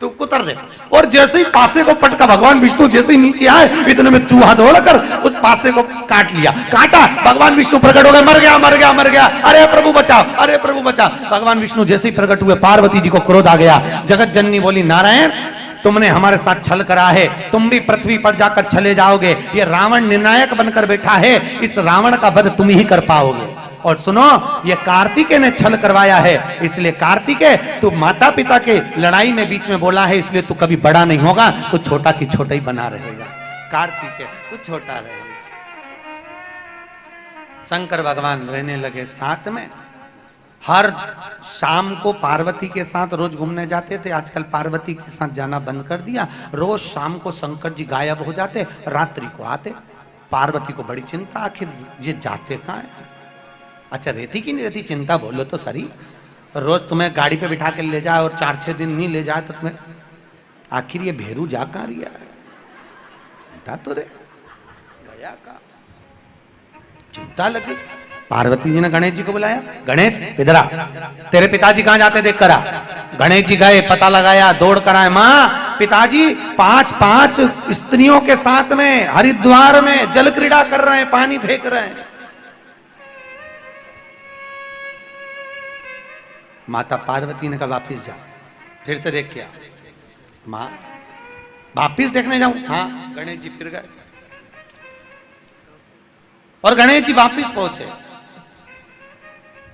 तू कुतर दे। और जैसे ही पासे को पटका भगवान विष्णु जैसे ही नीचे आए इतने में चूहा दौड़कर उस पासे को काट लिया। काटा, भगवान विष्णु प्रकट हो गए, मर गया मर गया मर गया, अरे प्रभु बचाओ अरे प्रभु बचाओ। भगवान विष्णु जैसे ही प्रकट हुए पार्वती जी को क्रोध आ गया। जगत जननी बोली नारायण तुमने हमारे साथ छल करा है, तुम भी पृथ्वी पर जाकर चले जाओगे। ये रावण निर्णायक बनकर बैठा है, इस रावण का वध तुम ही कर पाओगे। और सुनो ये कार्तिकेय ने छल करवाया है, इसलिए कार्तिकेय तू माता पिता के लड़ाई में बीच में बोला है, इसलिए तू कभी बड़ा नहीं होगा, तू छोटा की छोटा ही बना रहेगा। कार्तिकेय तू छोटा रहेगा। शंकर भगवान रहने लगे साथ में। हर शाम को पार्वती के साथ रोज घूमने जाते थे, आजकल पार्वती के साथ जाना बंद कर दिया। रोज शाम को शंकर जी गायब हो जाते, रात्रि को आते। पार्वती को बड़ी चिंता, आखिर ये जाते कहाँ हैं? अच्छा रहती कि नहीं रहती चिंता बोलो तो सरी। रोज तुम्हें गाड़ी पे बिठा के ले जाए और 4-6 दिन नहीं ले जाए तो तुम्हें आखिर ये भेरू जा कहाँ रिया है, चिंता तो रे गया का, चिंता लगी। पार्वती जी ने गणेश जी को बुलाया, गणेश इधर आ, तेरे पिताजी कहाँ जाते देख कर आ। गणेश जी गए, पता लगाया, दौड़ कर आए, माँ पिताजी 5 स्त्रियों के साथ में हरिद्वार में जल क्रीड़ा कर रहे हैं, पानी फेंक रहे हैं। माता पार्वती ने कहा वापिस जाओ, फिर से देख के आ। माँ वापिस देखने जाऊं? हाँ। गणेश जी फिर गए और गणेश जी वापिस पहुंचे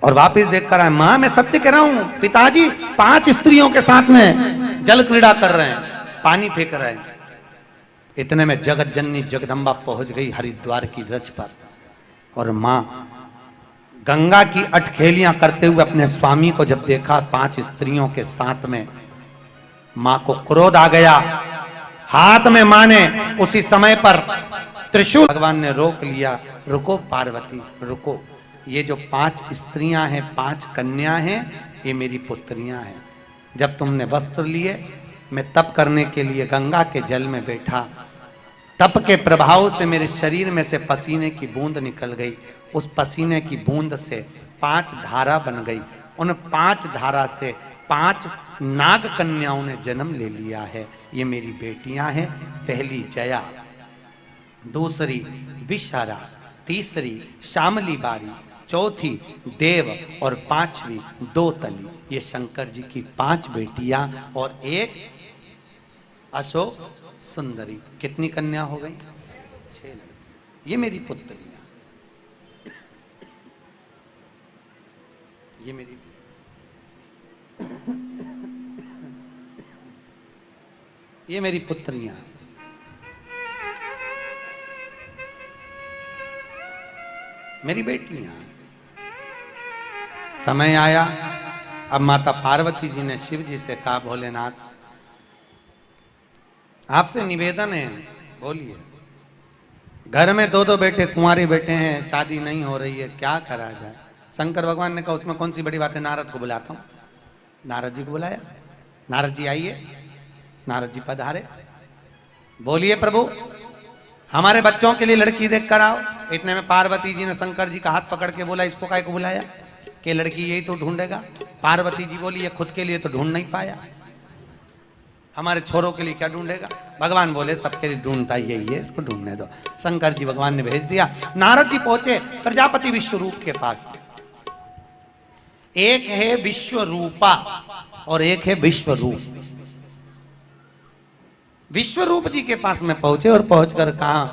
और वापिस देख कर आए, मां मैं सत्य कह रहा हूं, पिताजी 5 स्त्रियों के साथ में जल क्रीड़ा कर रहे हैं, पानी फेंक रहे हैं। इतने में जगत जननी जगदम्बा पहुंच गई हरिद्वार की रज पर और मां गंगा की अटखेलियां करते हुए अपने स्वामी को जब देखा 5 स्त्रियों के साथ में, मां को क्रोध आ गया। हाथ में मां ने उसी समय पर त्रिशूल, भगवान ने रोक लिया, रुको पार्वती रुको, ये जो 5 स्त्रियां हैं, 5 कन्या हैं, ये मेरी पुत्रियां हैं। जब तुमने वस्त्र लिए, मैं तप करने के लिए गंगा के जल में बैठा, तप के प्रभाव से मेरे शरीर में से पसीने की बूंद निकल गई, उस पसीने की बूंद से 5 धारा बन गई, उन 5 धारा से 5 नाग कन्याओं ने जन्म ले लिया है। ये मेरी बेटियां हैं, पहली जया, दूसरी विशारा, तीसरी श्यामली बारी, चौथी देव और 5वीं दो तली। ये शंकर जी की 5 बेटियां और एक अशोक सुंदरी। कितनी कन्या हो गई? 6। ये मेरी पुत्रियां, ये मेरी ये मेरी पुत्रियां, मेरी बेटियां। समय आया, अब माता पार्वती जी ने शिव जी से कहा, भोलेनाथ आपसे निवेदन है, बोलिए। घर में 2 बेटे कुंवारे बेटे हैं, शादी नहीं हो रही है, क्या करा जाए? शंकर भगवान ने कहा उसमें कौन सी बड़ी बात है, नारद को बुलाता हूं। नारद जी को बुलाया, नारद जी आइए, नारद जी पधारे, बोलिए प्रभु हमारे बच्चों के लिए लड़की देख कर आओ। इतने में पार्वती जी ने शंकर जी का हाथ पकड़ के बोला, इसको काहे को बुलाया, कि लड़की यही तो ढूंढेगा। पार्वती जी बोली ये खुद के लिए तो ढूंढ नहीं पाया, हमारे छोरों के लिए क्या ढूंढेगा। भगवान बोले सबके लिए ढूंढता यही है, इसको ढूंढने दो। शंकर जी भगवान ने भेज दिया। नारद जी पहुंचे प्रजापति विश्वरूप के पास। एक है विश्वरूपा और एक है विश्वरूप। विश्वरूप जी के पास में पहुंचे और पहुंचकर कहा,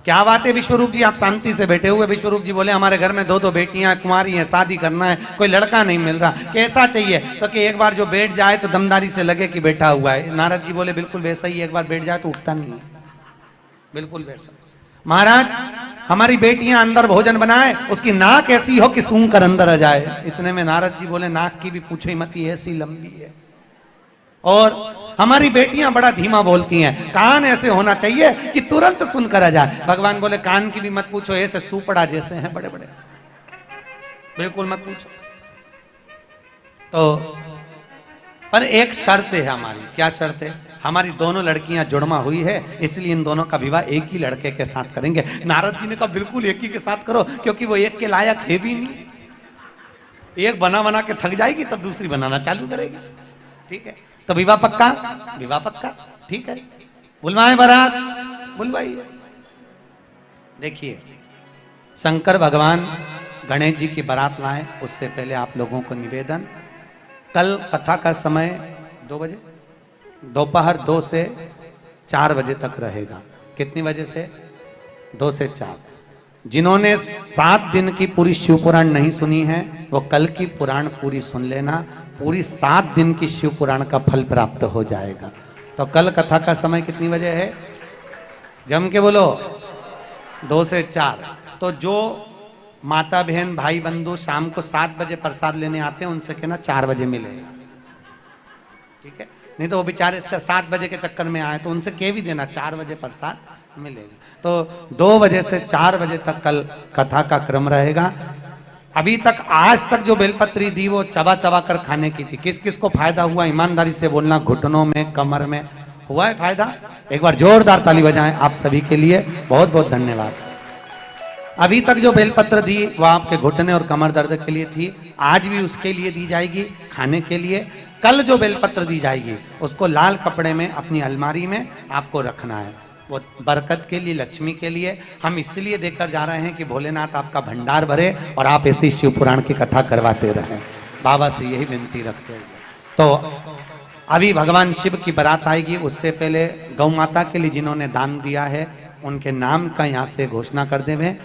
क्या बात है विश्वरूप जी, आप शांति से बैठे हुए। विश्वरूप जी बोले हमारे घर में 2 बेटियां कुंवारी हैं, शादी करना है, कोई लड़का नहीं मिल रहा, कैसा चाहिए? तो कि एक बार जो बैठ जाए तो दमदारी से लगे कि बैठा हुआ है। नारद जी बोले बिल्कुल वैसा ही, एक बार बैठ जाए तो उठता नहीं है, बिल्कुल वैसा। महाराज हमारी बेटियां अंदर भोजन बनाए, उसकी नाक ऐसी हो कि सूंघ कर अंदर आ जाए। इतने में नारद जी बोले नाक की भी पूछो ही मत, ऐसी लंबी है। और हमारी बेटियां बड़ा धीमा बोलती हैं, कान ऐसे होना चाहिए कि तुरंत सुनकर आ जाए। भगवान बोले कान की भी मत पूछो, ऐसे सुपड़ा जैसे हैं बड़े बड़े, बिल्कुल मत पूछो। तो पर एक शर्त है हमारी। क्या शर्त है? हमारी दोनों लड़कियां जुड़मा हुई है, इसलिए इन दोनों का विवाह एक ही लड़के के साथ करेंगे। नारद जी ने कहा बिल्कुल एक ही के साथ करो, क्योंकि वो एक के लायक है भी नहीं। एक बना बना के थक जाएगी तब दूसरी बनाना चालू करेगी। ठीक है, तो विवाह पक्का? विवाह पक्का, ठीक है। बुलवाएं बारात? बुलवाइए। देखिए शंकर भगवान गणेश जी की बारात लाए, उससे पहले आप लोगों को निवेदन, कल कथा का समय 2 बजे, दोपहर 2 से 4 बजे तक रहेगा। कितनी बजे से? 2 से 4। जिन्होंने 7 दिन की पूरी शिव पुराण नहीं सुनी है वो कल की पुराण पूरी सुन लेना, पूरी 7 दिन की शिव पुराण का फल प्राप्त हो जाएगा। तो कल कथा का समय कितनी बजे है? जम के बोलो, 2 से 4। तो जो माता बहन भाई बंधु शाम को 7 बजे प्रसाद लेने आते हैं उनसे कहना 4 बजे मिलेगा, ठीक है? नहीं तो वो बेचारे 7 बजे के चक्कर में आए तो उनसे कह भी देना 4 बजे प्रसाद मिलेगा। तो 2 बजे से 4 बजे तक कल कथा का क्रम रहेगा। अभी तक आज तक जो बेलपत्री दी वो चबा चबा कर खाने की थी। किस किस को फायदा हुआ ईमानदारी से बोलना, घुटनों में, कमर में, हुआ है फायदा? एक बार जोरदार ताली बजाएं आप सभी के लिए, बहुत बहुत धन्यवाद। अभी तक जो बेलपत्र दी वो आपके घुटने और कमर दर्द के लिए थी, आज भी उसके लिए दी जाएगी खाने के लिए। कल जो बेलपत्र दी जाएगी उसको लाल कपड़े में अपनी अलमारी में आपको रखना है, वो बरकत के लिए, लक्ष्मी के लिए हम इसलिए देकर जा रहे हैं कि भोलेनाथ आपका भंडार भरे और आप ऐसी शिव पुराण की कथा करवाते रहें, बाबा से यही विनती रखते हैं। तो अभी भगवान शिव की बारात आएगी, उससे पहले गौ माता के लिए जिन्होंने दान दिया है उनके नाम का यहाँ से घोषणा कर देवे।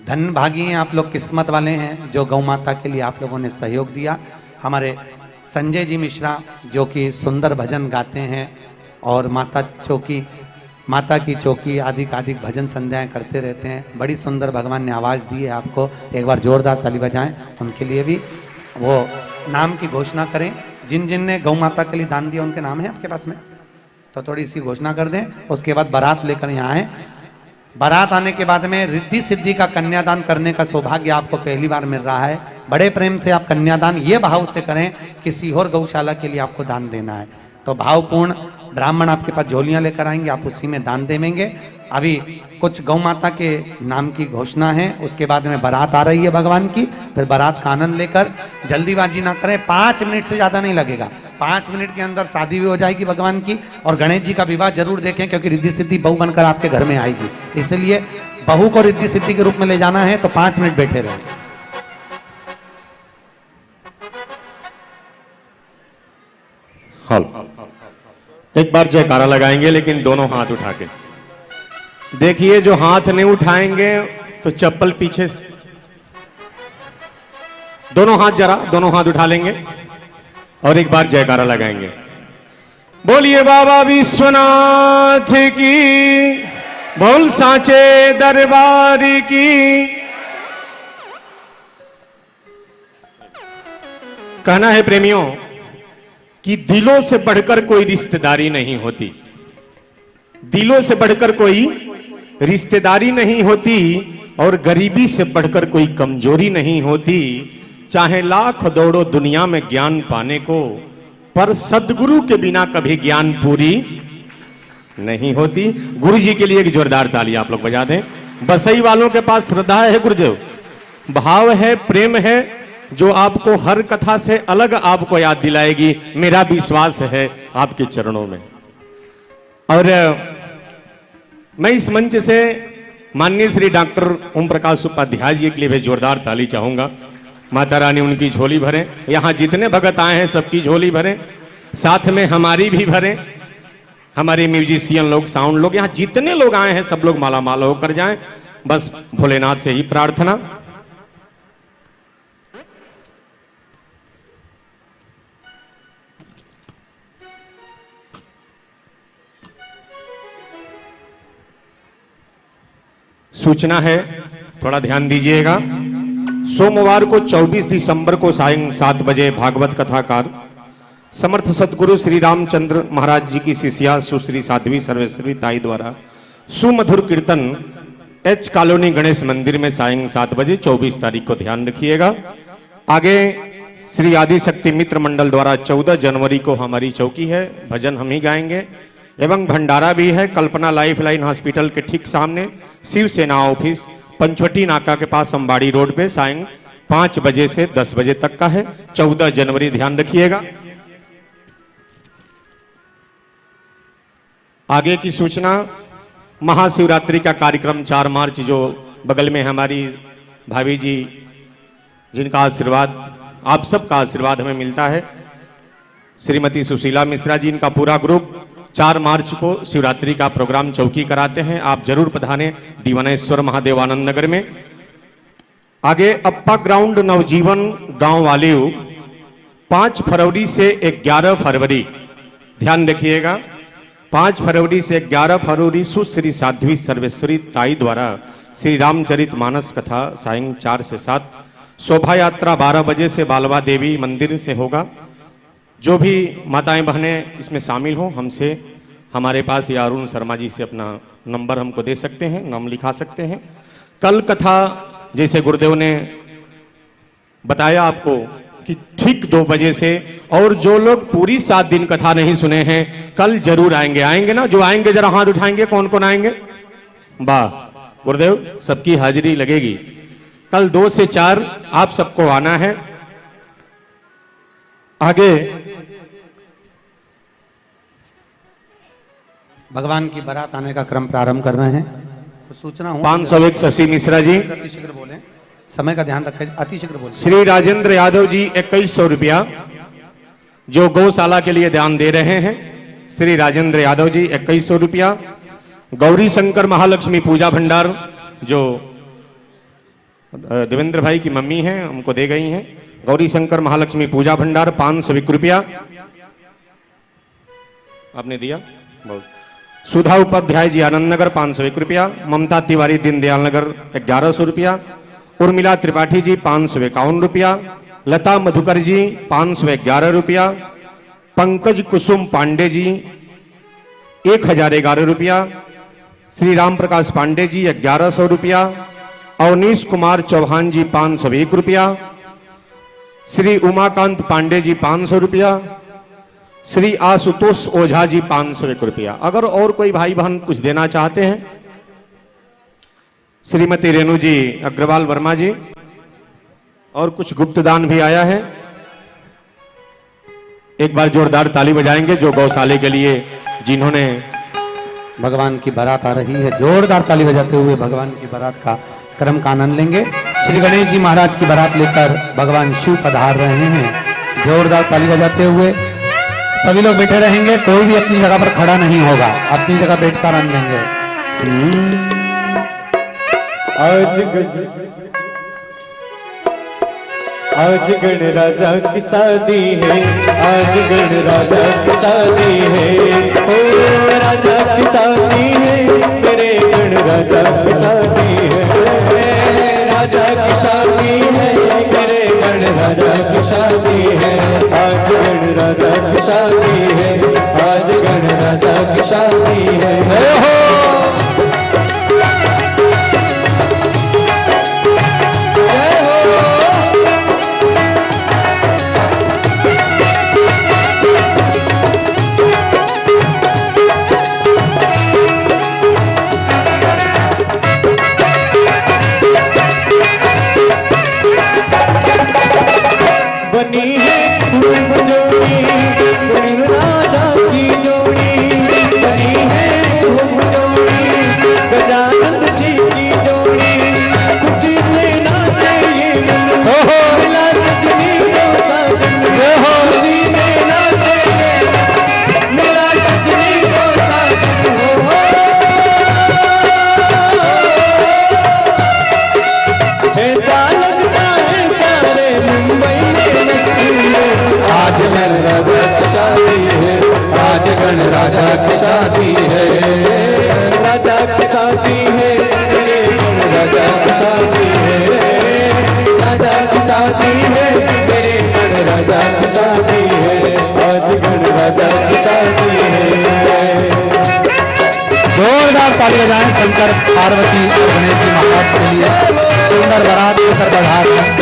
धन भागी हैं आप लोग, किस्मत वाले हैं जो गौ माता के लिए आप लोगों ने सहयोग दिया। हमारे संजय जी मिश्रा जो कि सुंदर भजन गाते हैं और माता की चौकी आदि भजन संध्याएं करते रहते हैं, बड़ी सुंदर भगवान ने आवाज़ दी है आपको, एक बार जोरदार ताली बजाएं उनके लिए भी। वो नाम की घोषणा करें, जिन जिन ने गौ माता के लिए दान दिया उनके नाम है आपके पास में, तो थोड़ी सी घोषणा कर दें। उसके बाद बारात लेकर यहाँ आए। बारात आने के बाद में रिद्धि सिद्धि का कन्यादान करने का सौभाग्य आपको पहली बार मिल रहा है। बड़े प्रेम से आप कन्यादान ये भाव से करें कि सीहोर गौशाला के लिए आपको दान देना है, तो भावपूर्ण ब्राह्मण आपके पास झोलियां लेकर आएंगे, आप उसी में दान देंगे। अभी कुछ गौ माता के नाम की घोषणा है, उसके बाद में बारात आ रही है भगवान की, फिर बारात का आनंद लेकर जल्दीबाजी ना करें, 5 मिनट से ज़्यादा नहीं लगेगा, 5 मिनट के अंदर शादी भी हो जाएगी भगवान की। और गणेश जी का विवाह जरूर देखें क्योंकि रिद्धि सिद्धि बहू बनकर आपके घर में आएगी, इसलिए बहू को रिद्धि सिद्धि के रूप में ले जाना है, तो 5 मिनट बैठे रहें। हल एक बार जयकारा लगाएंगे, लेकिन दोनों हाथ उठा के देखिए। जो हाथ नहीं उठाएंगे तो चप्पल पीछे, दोनों हाथ उठा लेंगे और एक बार जयकारा लगाएंगे। बोलिए बाबा विश्वनाथ की, बोल सांचे दरबार की। कहना है प्रेमियों कि दिलों से बढ़कर कोई रिश्तेदारी नहीं होती, दिलों से बढ़कर कोई रिश्तेदारी नहीं होती, और गरीबी से बढ़कर कोई कमजोरी नहीं होती। चाहे लाख दौड़ो दुनिया में ज्ञान पाने को, पर सदगुरु के बिना कभी ज्ञान पूरी नहीं होती। गुरु जी के लिए एक जोरदार ताली आप लोग बजा दें। बसई वालों के पास श्रद्धा है गुरुदेव, भाव है, प्रेम है, जो आपको हर कथा से अलग आपको याद दिलाएगी। मेरा विश्वास है आपके चरणों में। और मैं इस मंच से माननीय श्री डॉक्टर ओम प्रकाश उपाध्याय जी के लिए भी जोरदार ताली चाहूंगा। माता रानी उनकी झोली भरें, यहां जितने भगत आए हैं सबकी झोली भरें, साथ में हमारी भी भरें। हमारे म्यूजिशियन लोग, साउंड लोग, यहां जितने लोग आए हैं सब लोग माला माल होकर जाएं। बस भोलेनाथ से ही प्रार्थना। सूचना है, थोड़ा ध्यान दीजिएगा। सोमवार को 24 दिसंबर को सायं 7 बजे भागवत कथाकार समर्थ सदगुरु श्री रामचंद्र महाराज जी की शिष्या सुश्री साध्वी सर्वेश्वरी ताई द्वारा सुमधुर कीर्तन एच कॉलोनी गणेश मंदिर में सायं 7 बजे 24 तारीख को ध्यान रखिएगा। आगे श्री आदिशक्ति मित्र मंडल द्वारा 14 जनवरी को हमारी चौकी है, भजन हम ही गाएंगे, एवं भंडारा भी है। कल्पना लाइफलाइन हॉस्पिटल के ठीक सामने शिवसेना ऑफिस पंचवटी नाका के पास अंबाड़ी रोड पे सायं 5 बजे से 10 बजे तक का है। 14 जनवरी ध्यान रखिएगा। आगे की सूचना, महाशिवरात्रि का कार्यक्रम 4 मार्च जो बगल में हमारी भाभी जी, जिनका आशीर्वाद, आप सबका आशीर्वाद हमें मिलता है, श्रीमती सुशीला मिश्रा जी, इनका पूरा ग्रुप 4 मार्च को शिवरात्रि का प्रोग्राम चौकी कराते हैं। आप जरूर पधारें दीवानेश्वर महादेव आनंद नगर में। आगे अप्पा ग्राउंड नवजीवन गांव वाले 5 फरवरी से 11 फरवरी, ध्यान रखिएगा, 5 फरवरी से 11 फरवरी सुश्री साध्वी सर्वेश्वरी ताई द्वारा श्री रामचरित मानस कथा सायं 4 से 7, शोभा यात्रा 12 बजे से बालवा देवी मंदिर से होगा। जो भी माताएं बहनें इसमें शामिल हो, हमसे हमारे पास या अरुण शर्मा जी से अपना नंबर हमको दे सकते हैं, नाम लिखा सकते हैं। कल कथा जैसे गुरुदेव ने बताया आपको कि ठीक 2 बजे से, और जो लोग पूरी 7 दिन कथा नहीं सुने हैं, कल जरूर आएंगे। आएंगे ना? जो आएंगे जरा हाथ उठाएंगे। कौन कौन आएंगे? वाह गुरुदेव, सबकी हाजिरी लगेगी। कल 2 से 4 आप सबको आना है। आगे भगवान की बारात आने का क्रम प्रारंभ कर रहे हैं। तो सूचना हो 501 शशि मिश्रा जी, अति शीघ्र बोले, समय का ध्यान रखें, अति शीघ्र बोले। श्री राजेंद्र यादव जी 2100 रुपया जो गौशाला के लिए दान दे रहे हैं। श्री राजेंद्र यादव जी 2100 रुपया। गौरी शंकर महालक्ष्मी पूजा भंडार जो देवेंद्र भाई की मम्मी हैं हमको दे गई हैं। गौरी शंकर महालक्ष्मी पूजा भंडार 501 रुपया आपने दिया। बहुत। सुधा उपाध्याय जी आनंद नगर 501 रुपया। ममता तिवारी दीनदयाल नगर 1100 रुपया। उर्मिला त्रिपाठी जी 551 रुपया। लता मधुकर जी 511 रुपया। पंकज कुसुम पांडे जी 1011 रुपया। श्री राम प्रकाश पांडे जी 1100 रुपया। अवनीश कुमार चौहान जी 501 रुपया। श्री उमाकांत पांडे जी 500 रुपया। श्री आशुतोष ओझा जी 501 रुपया। अगर और कोई भाई बहन कुछ देना चाहते हैं, श्रीमती रेणु जी अग्रवाल वर्मा जी, और कुछ गुप्त दान भी आया है। एक बार जोरदार ताली बजाएंगे जो गौशाले के लिए जिन्होंने। भगवान की बारात आ रही है, जोरदार ताली बजाते हुए भगवान की बारात का क्रम का आनंद लेंगे। श्री गणेश जी महाराज की बारात लेकर भगवान शिव पधार रहे हैं। जोरदार ताली बजाते हुए सभी लोग बैठे रहेंगे, कोई भी अपनी जगह पर खड़ा नहीं होगा, अपनी जगह बैठकर आनंद लेंगे। आज गण राजा की शादी है, आज गण राजा की शादी है, ओ राजा की शादी है, मेरे गण राजा की शादी है, राजा की शादी है, मेरे गण राजा की शादी है, आज गण राजा की शादी है, आज गण राजा की शादी है। बनी है खूब जोड़ी गण राजा की जोड़ी, बनी है खूब जोड़ी गजानंद जी की जोड़ी, खुशी से नाचे ये मन मिला सजनी को साजन, खुशी से नाचे ये मिला सजनी को साजन हो। ऐसा लगता है सारे मुंबई आज गण राजा की शादी है, आज गण राजा की शादी है, राजा की शादी है, मेरे गण राजा की शादी है, राजा की शादी है, मेरे गण राजा की शादी है, आज गण राजा की शादी है। जोरदार ताली बजाएं शंकर पार्वती और गणेश जी महाराज के लिए। सुंदर बारात लेकर बढ़ा है।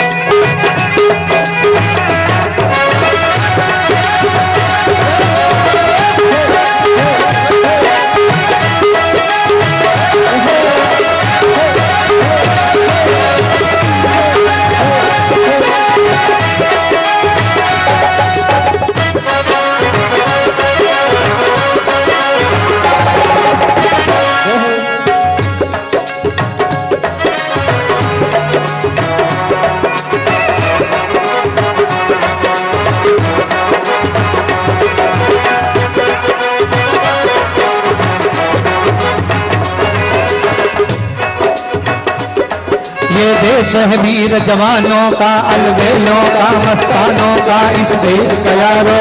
ये देश है वीर जवानों का, अलबेलों का, मस्तानों का, इस देश का यारो,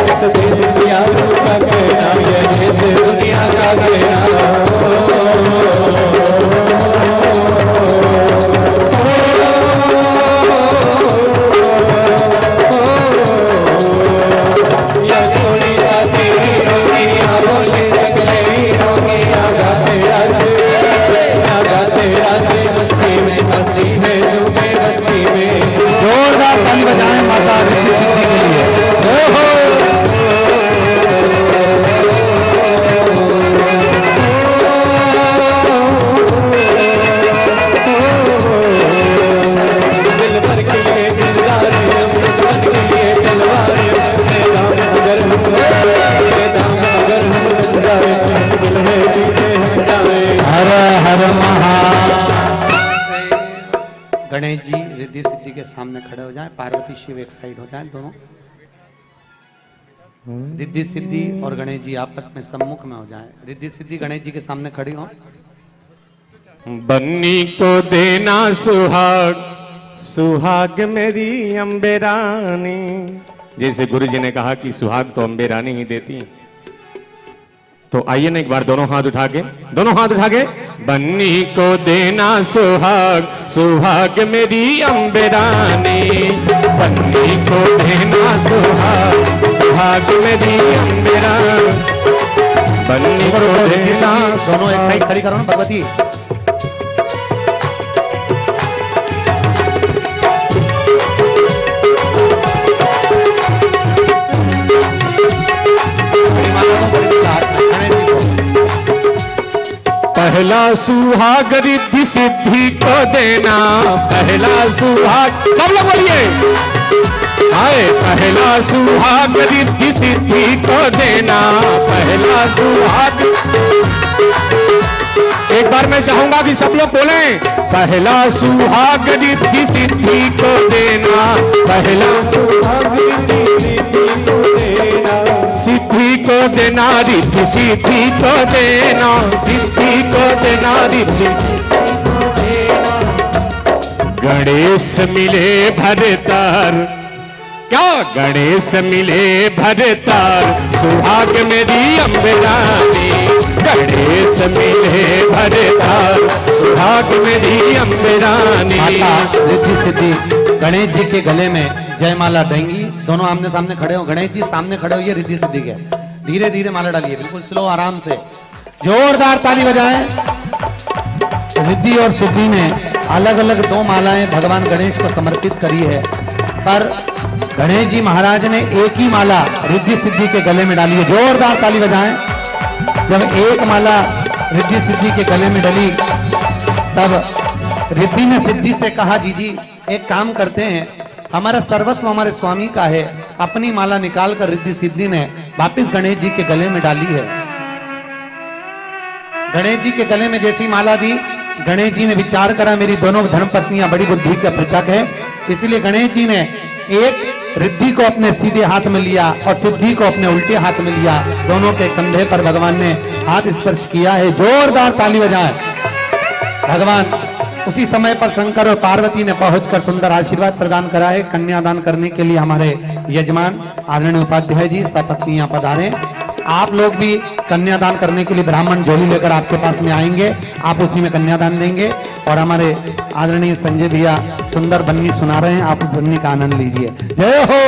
इस देश की यारों का कहना, ये देश दुनिया का कहना। जोरदार ताली बजाएं माता रिद्धि सिद्धि के लिए। गणेश जी रिद्धि सिद्धि के सामने खड़े हो जाएं, पार्वती शिव एक साइड हो जाएं दोनों। रिद्धि सिद्धि और गणेश जी आपस में सम्मुख में हो जाएं। रिद्धि सिद्धि गणेश जी के सामने खड़ी हो। बन्नी को देना सुहाग, सुहाग मेरी अम्बे रानी। जैसे गुरु जी ने कहा कि सुहाग तो अम्बे रानी ही देती है, तो आइए ना एक बार दोनों हाथ उठा के, दोनों हाथ उठा के, बन्नी को देना सुहाग, सुहाग मेरी अम्बे रानी। बन्नी को देना सुहाग, सुहाग मेरी अम्बे रानी। बन्नी को देना, दोनों एक साइड खड़ी करो ना भगवती। पहला सुहाग रिद्धि सिद्धि को देना, पहला सुहाग, सब लोग बोलिए, आए पहला सुहाग रिद्धि सिद्धि को देना, पहला सुहाग। एक बार मैं चाहूंगा कि सब लोग बोलें, पहला सुहाग रिद्धि सिद्धि को देना, पहला सुहाग रिद्धि सिद्धि को देना, सिद्धि को देना रिद्धि सिद्धि को देना, सिद्धि को देना रिद्धि सिद्धि को देना। गणेश मिले भरतार, क्या गणेश मिले भरतार, सुहाग मेरी अम्बे रानी। गणेश मिले भरतार, सुहाग मेरी अम्बे रानी। माता रिद्धि सिद्धि गणेश जी के गले में जयमाला देंगी। दोनों आमने सामने खड़े हो, गणेश जी सामने खड़े हो, ये रिद्धि सिद्धि के। धीरे धीरे माला डालिए, बिल्कुल स्लो आराम से, जोरदार ताली बजाएं। रिद्धि और सिद्धि ने अलग अलग दो मालाएं भगवान गणेश को समर्पित करी है, पर गणेश जी महाराज ने एक ही माला रिद्धि सिद्धि के गले में डाली है। जोरदार ताली बजाएं। जब एक माला रिद्धि सिद्धि के गले में डली, तब रिद्धि ने सिद्धि से कहा, जीजी एक काम करते हैं, हमारा सर्वस्व हमारे स्वामी का है। अपनी माला निकालकर रिद्धि सिद्धि ने वापिस गणेश जी के गले में डाली है। गणेश जी के गले में जैसी माला दी, गणेश जी ने विचार करा मेरी दोनों धर्मपत्नियां बड़ी बुद्धि का प्रचक है, इसलिए गणेश जी ने एक रिद्धि को अपने सीधे हाथ में लिया और सिद्धि को अपने उल्टे हाथ में लिया। दोनों के कंधे पर भगवान ने हाथ स्पर्श किया है। जोरदार ताली बजाएं। भगवान उसी समय पर शंकर और पार्वती ने पहुंचकर सुंदर आशीर्वाद प्रदान करा है। कन्यादान करने के लिए हमारे यजमान आदरणीय उपाध्याय जी सपत्नी यहाँ पधारे। आप लोग भी कन्यादान करने के लिए ब्राह्मण झोली लेकर आपके पास में आएंगे, आप उसी में कन्यादान देंगे। और हमारे आदरणीय संजय भैया सुंदर बन्नी सुना रहे हैं, आप उस बन्नी का आनंद लीजिए। जय हो।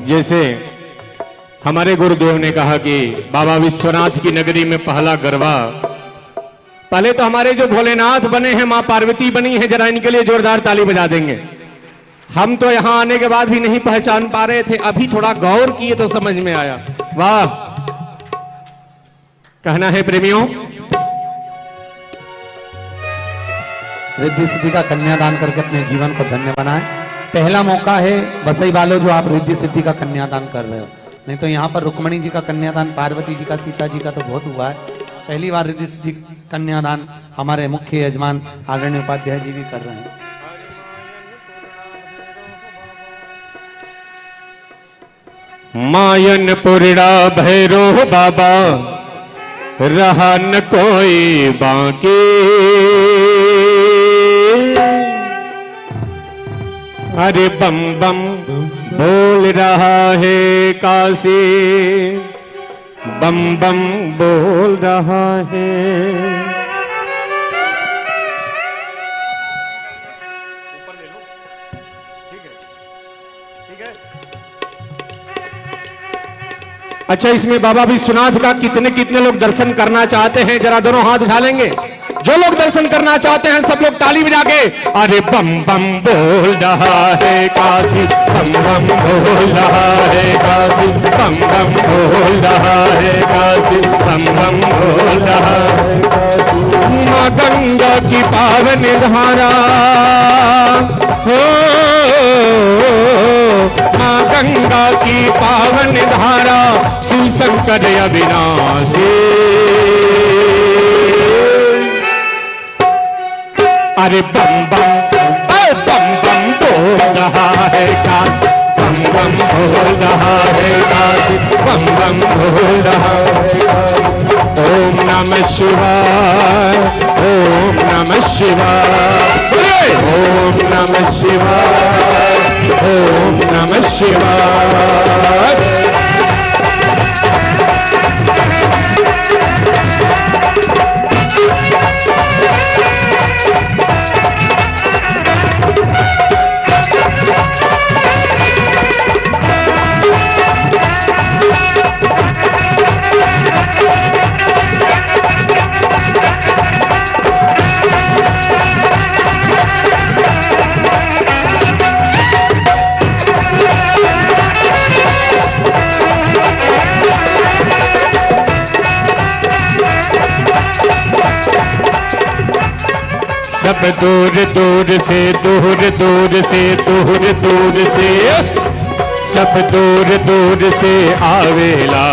जैसे हमारे गुरुदेव ने कहा कि बाबा विश्वनाथ की नगरी में पहला गरबा, पहले तो हमारे जो भोलेनाथ बने हैं, मां पार्वती बनी है, जरा इनके लिए जोरदार ताली बजा देंगे। हम तो यहां आने के बाद भी नहीं पहचान पा रहे थे, अभी थोड़ा गौर किए तो समझ में आया। वाह, कहना है प्रेमियों। रिद्धि सिद्धि का कन्यादान करके अपने जीवन को धन्य बनाएं। पहला मौका है वसई वालों जो आप रिद्धि सिद्धि का कन्यादान कर रहे हो, नहीं तो यहाँ पर रुक्मणी जी का कन्यादान, पार्वती जी का, सीता जी का तो बहुत हुआ है। पहली बार रिद्धि सिद्धि कन्यादान हमारे मुख्य यजमान आदरणीय उपाध्याय जी भी कर रहे हैं। मायन पुरड़ा भैरो बाबा, रहा न कोई बाकी। अरे बम बम बोल रहा है काशी, बम बम बोल रहा है। अच्छा, इसमें बाबा विश्वनाथ का कितने कितने लोग दर्शन करना चाहते हैं, जरा दोनों हाथ उठा लेंगे। जो लोग दर्शन करना चाहते हैं सब लोग ताली बजा के, अरे बम बम बोल रहा है काशी, बम बम बोल रहा है काशी, बम बम बोल रहा है काशी, बम बम बोल रहा है काशी। माँ गंगा की पावन धारा हो, माँ गंगा की पावन धारा, शिव शंकर अविनाशी। अरे बम बम बोल रहा है काशी, बम बम बोल रहा है काशी, बम बम बोल रहा है काशी। ओम नमः शिवाय, ओम नमः शिवाय, ओम नमः शिवाय, ओम नमः शिवाय। सब दूर दूर से, दूर दूर से, दूर दूर से, सब दूर दूर से आवेला,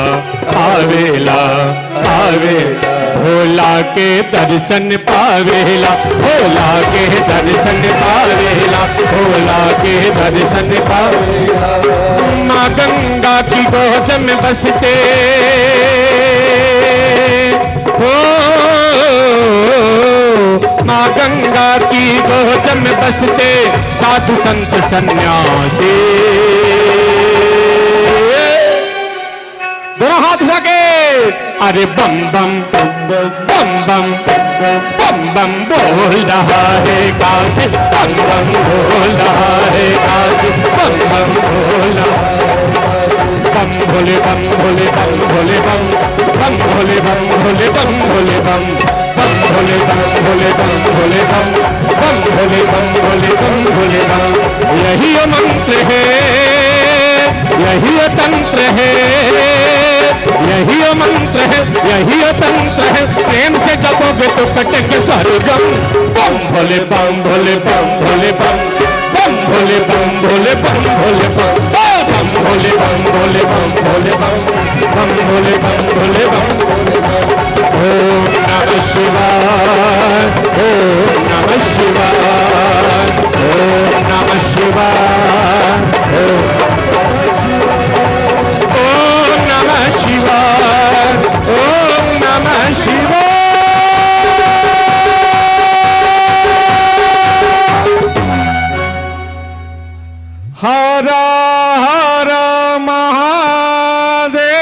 आवेला, आवेला, भोला के दर्शन पावेला, भोला के दर्शन पावेला, भोला के दर्शन पावेला। माँ गंगा की गोद में बसते हो, माँ गंगा की गोद में बसते साधु संत सन्यासी। दोनों हाथ लगे, अरे बम बम बम बम बम बम बम बोल रहा है काशी, बम बम बोल रहा है काशी, बम बम बोल रहा है। बम भोले बम भोले बम भोले बम, बम भोले बम भोले बम भोले बम, बम भोले बम भोले बम भोले बम, बम भोले बम भोले बम भोले बम। यही मंत्र है, यही तंत्र है, यही मंत्र है, यही तंत्र है। प्रेम से जपोगे तो कटेंगे स्वर्गम। बम भोले बम भोले बम भोले बम, बम भोले बम भोले बम भोले बम, बम भोले बम भोले बम भोले बम, बम भोले बम भोले बम भोले बम। ओम नमः शिवाय, ओम नमः शिवाय, ओम नमः शिवाय, ओम नमः शिवाय, ओम नमः शिवाय। हर हर महादेव।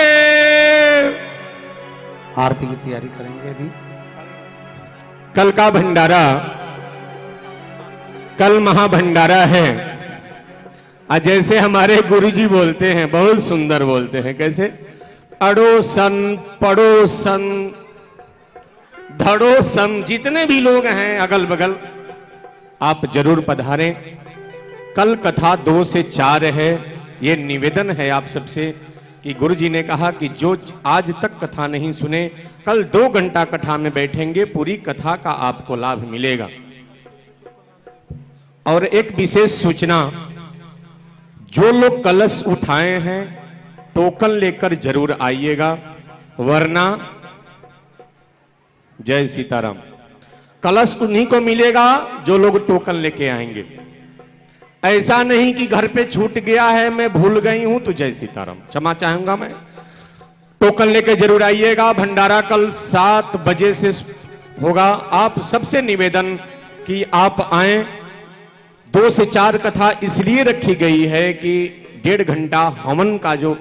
आरती की तैयारी करेंगे अभी। कल का भंडारा, कल महाभंडारा है। जैसे हमारे गुरुजी बोलते हैं, बहुत सुंदर बोलते हैं, कैसे? अड़ोसन पड़ोसन धड़ोसन, जितने भी लोग हैं अगल बगल, आप जरूर पधारें। कल कथा 2 से 4 है। ये निवेदन है आप सबसे कि गुरुजी ने कहा कि जो आज तक कथा नहीं सुने, कल 2 घंटा कथा में बैठेंगे, पूरी कथा का आपको लाभ मिलेगा। और एक विशेष सूचना, जो लोग कलश उठाए हैं टोकन लेकर जरूर आइएगा, वरना जय सीताराम, कलश उन्हीं को मिलेगा जो लोग टोकन लेके आएंगे। ऐसा नहीं कि घर पे छूट गया है, मैं भूल गई हूं, तो जय सीताराम, क्षमा चाहूंगा मैं। टोकन लेके जरूर आइएगा। भंडारा कल 7 बजे से होगा। आप सबसे निवेदन कि आप आए। 2 से 4 कथा इसलिए रखी गई है कि 1.5 घंटा हवन का जो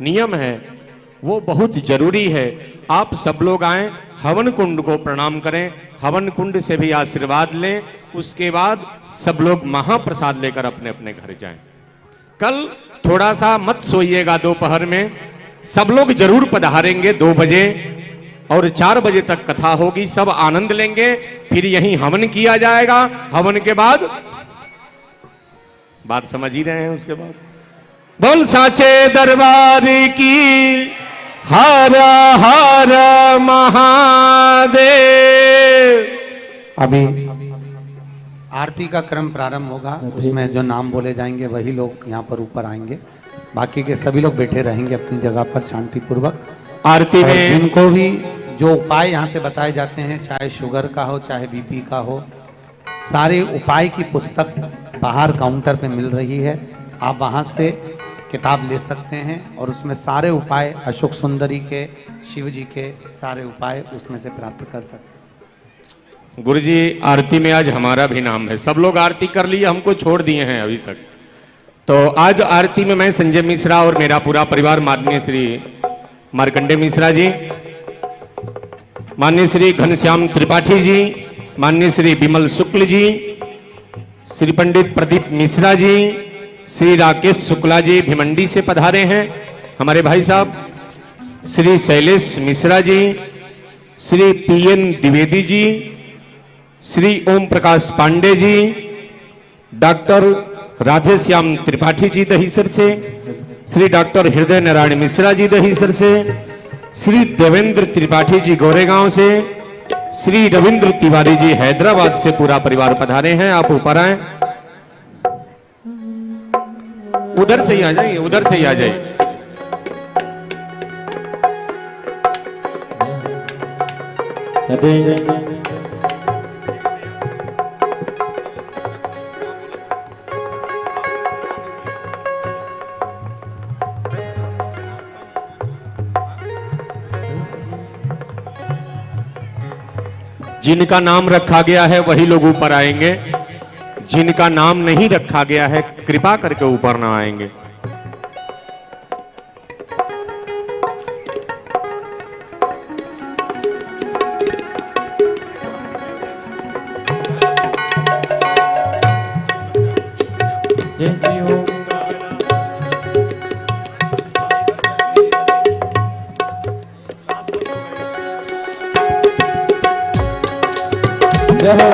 नियम है वो बहुत जरूरी है। आप सब लोग आए, हवन कुंड को प्रणाम करें, हवन कुंड से भी आशीर्वाद लें, उसके बाद सब लोग महाप्रसाद लेकर अपने अपने घर जाएं। कल थोड़ा सा मत सोइएगा, दोपहर में सब लोग जरूर पधारेंगे 2 बजे और 4 बजे तक कथा होगी, सब आनंद लेंगे। फिर यहीं हवन किया जाएगा। हवन के बाद बात समझ ही रहे हैं, उसके बाद बोल साचे दरबार की हर हर महादेव। अभी आरती का क्रम प्रारंभ होगा, उसमें जो नाम बोले जाएंगे वही लोग यहाँ पर ऊपर आएंगे, बाकी के सभी लोग बैठे रहेंगे अपनी जगह पर शांतिपूर्वक। आरती और में जिनको भी जो उपाय यहाँ से बताए जाते हैं, चाहे शुगर का हो चाहे बीपी का हो, सारे उपाय की पुस्तक बाहर काउंटर पे मिल रही है, आप वहां से किताब ले सकते हैं और उसमें सारे उपाय अशोक सुंदरी के, शिव जी के सारे उपाय उसमें से प्राप्त कर सकते हैं। गुरुजी आरती में आज हमारा भी नाम है, सब लोग आरती कर लिए, हमको छोड़ दिए हैं अभी तक। तो आज आरती में मैं संजय मिश्रा और मेरा पूरा परिवार, माननीय श्री मार्कंडे मिश्रा जी, माननीय श्री घनश्याम त्रिपाठी जी, माननीय श्री विमल शुक्ल जी, श्री पंडित प्रदीप मिश्रा जी, श्री राकेश शुक्ला जी भिमंडी से पधारे हैं, हमारे भाई साहब श्री शैलेश मिश्रा जी, श्री पीएन द्विवेदी जी, श्री ओम प्रकाश पांडे जी, डॉक्टर राधेश्याम त्रिपाठी जी दहीसर से, श्री डॉक्टर हृदय नारायण मिश्रा जी दहीसर से, श्री देवेंद्र त्रिपाठी जी गोरेगांव से, श्री रविंद्र तिवारी जी हैदराबाद से पूरा परिवार पधारे हैं। आप ऊपर आए, उधर से ही आ जाइए, उधर से ही आ जाइए। जिनका नाम रखा गया है वही लोग ऊपर आएंगे, जिनका नाम नहीं रखा गया है कृपा करके ऊपर ना आएंगे। जय शिव ओंकारा,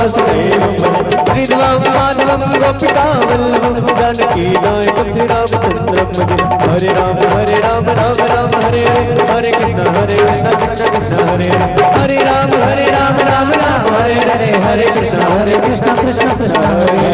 वासुदेवं भजे श्रीधवं माधवं गोपिका वल्लभं जानकी नायकं रामचन्द्रं भजे हरे राम राम राम हरे हरे कृष्ण कृष्ण कृष्ण हरे हरे राम राम राम हरे हरे हरे कृष्ण कृष्ण कृष्ण हरे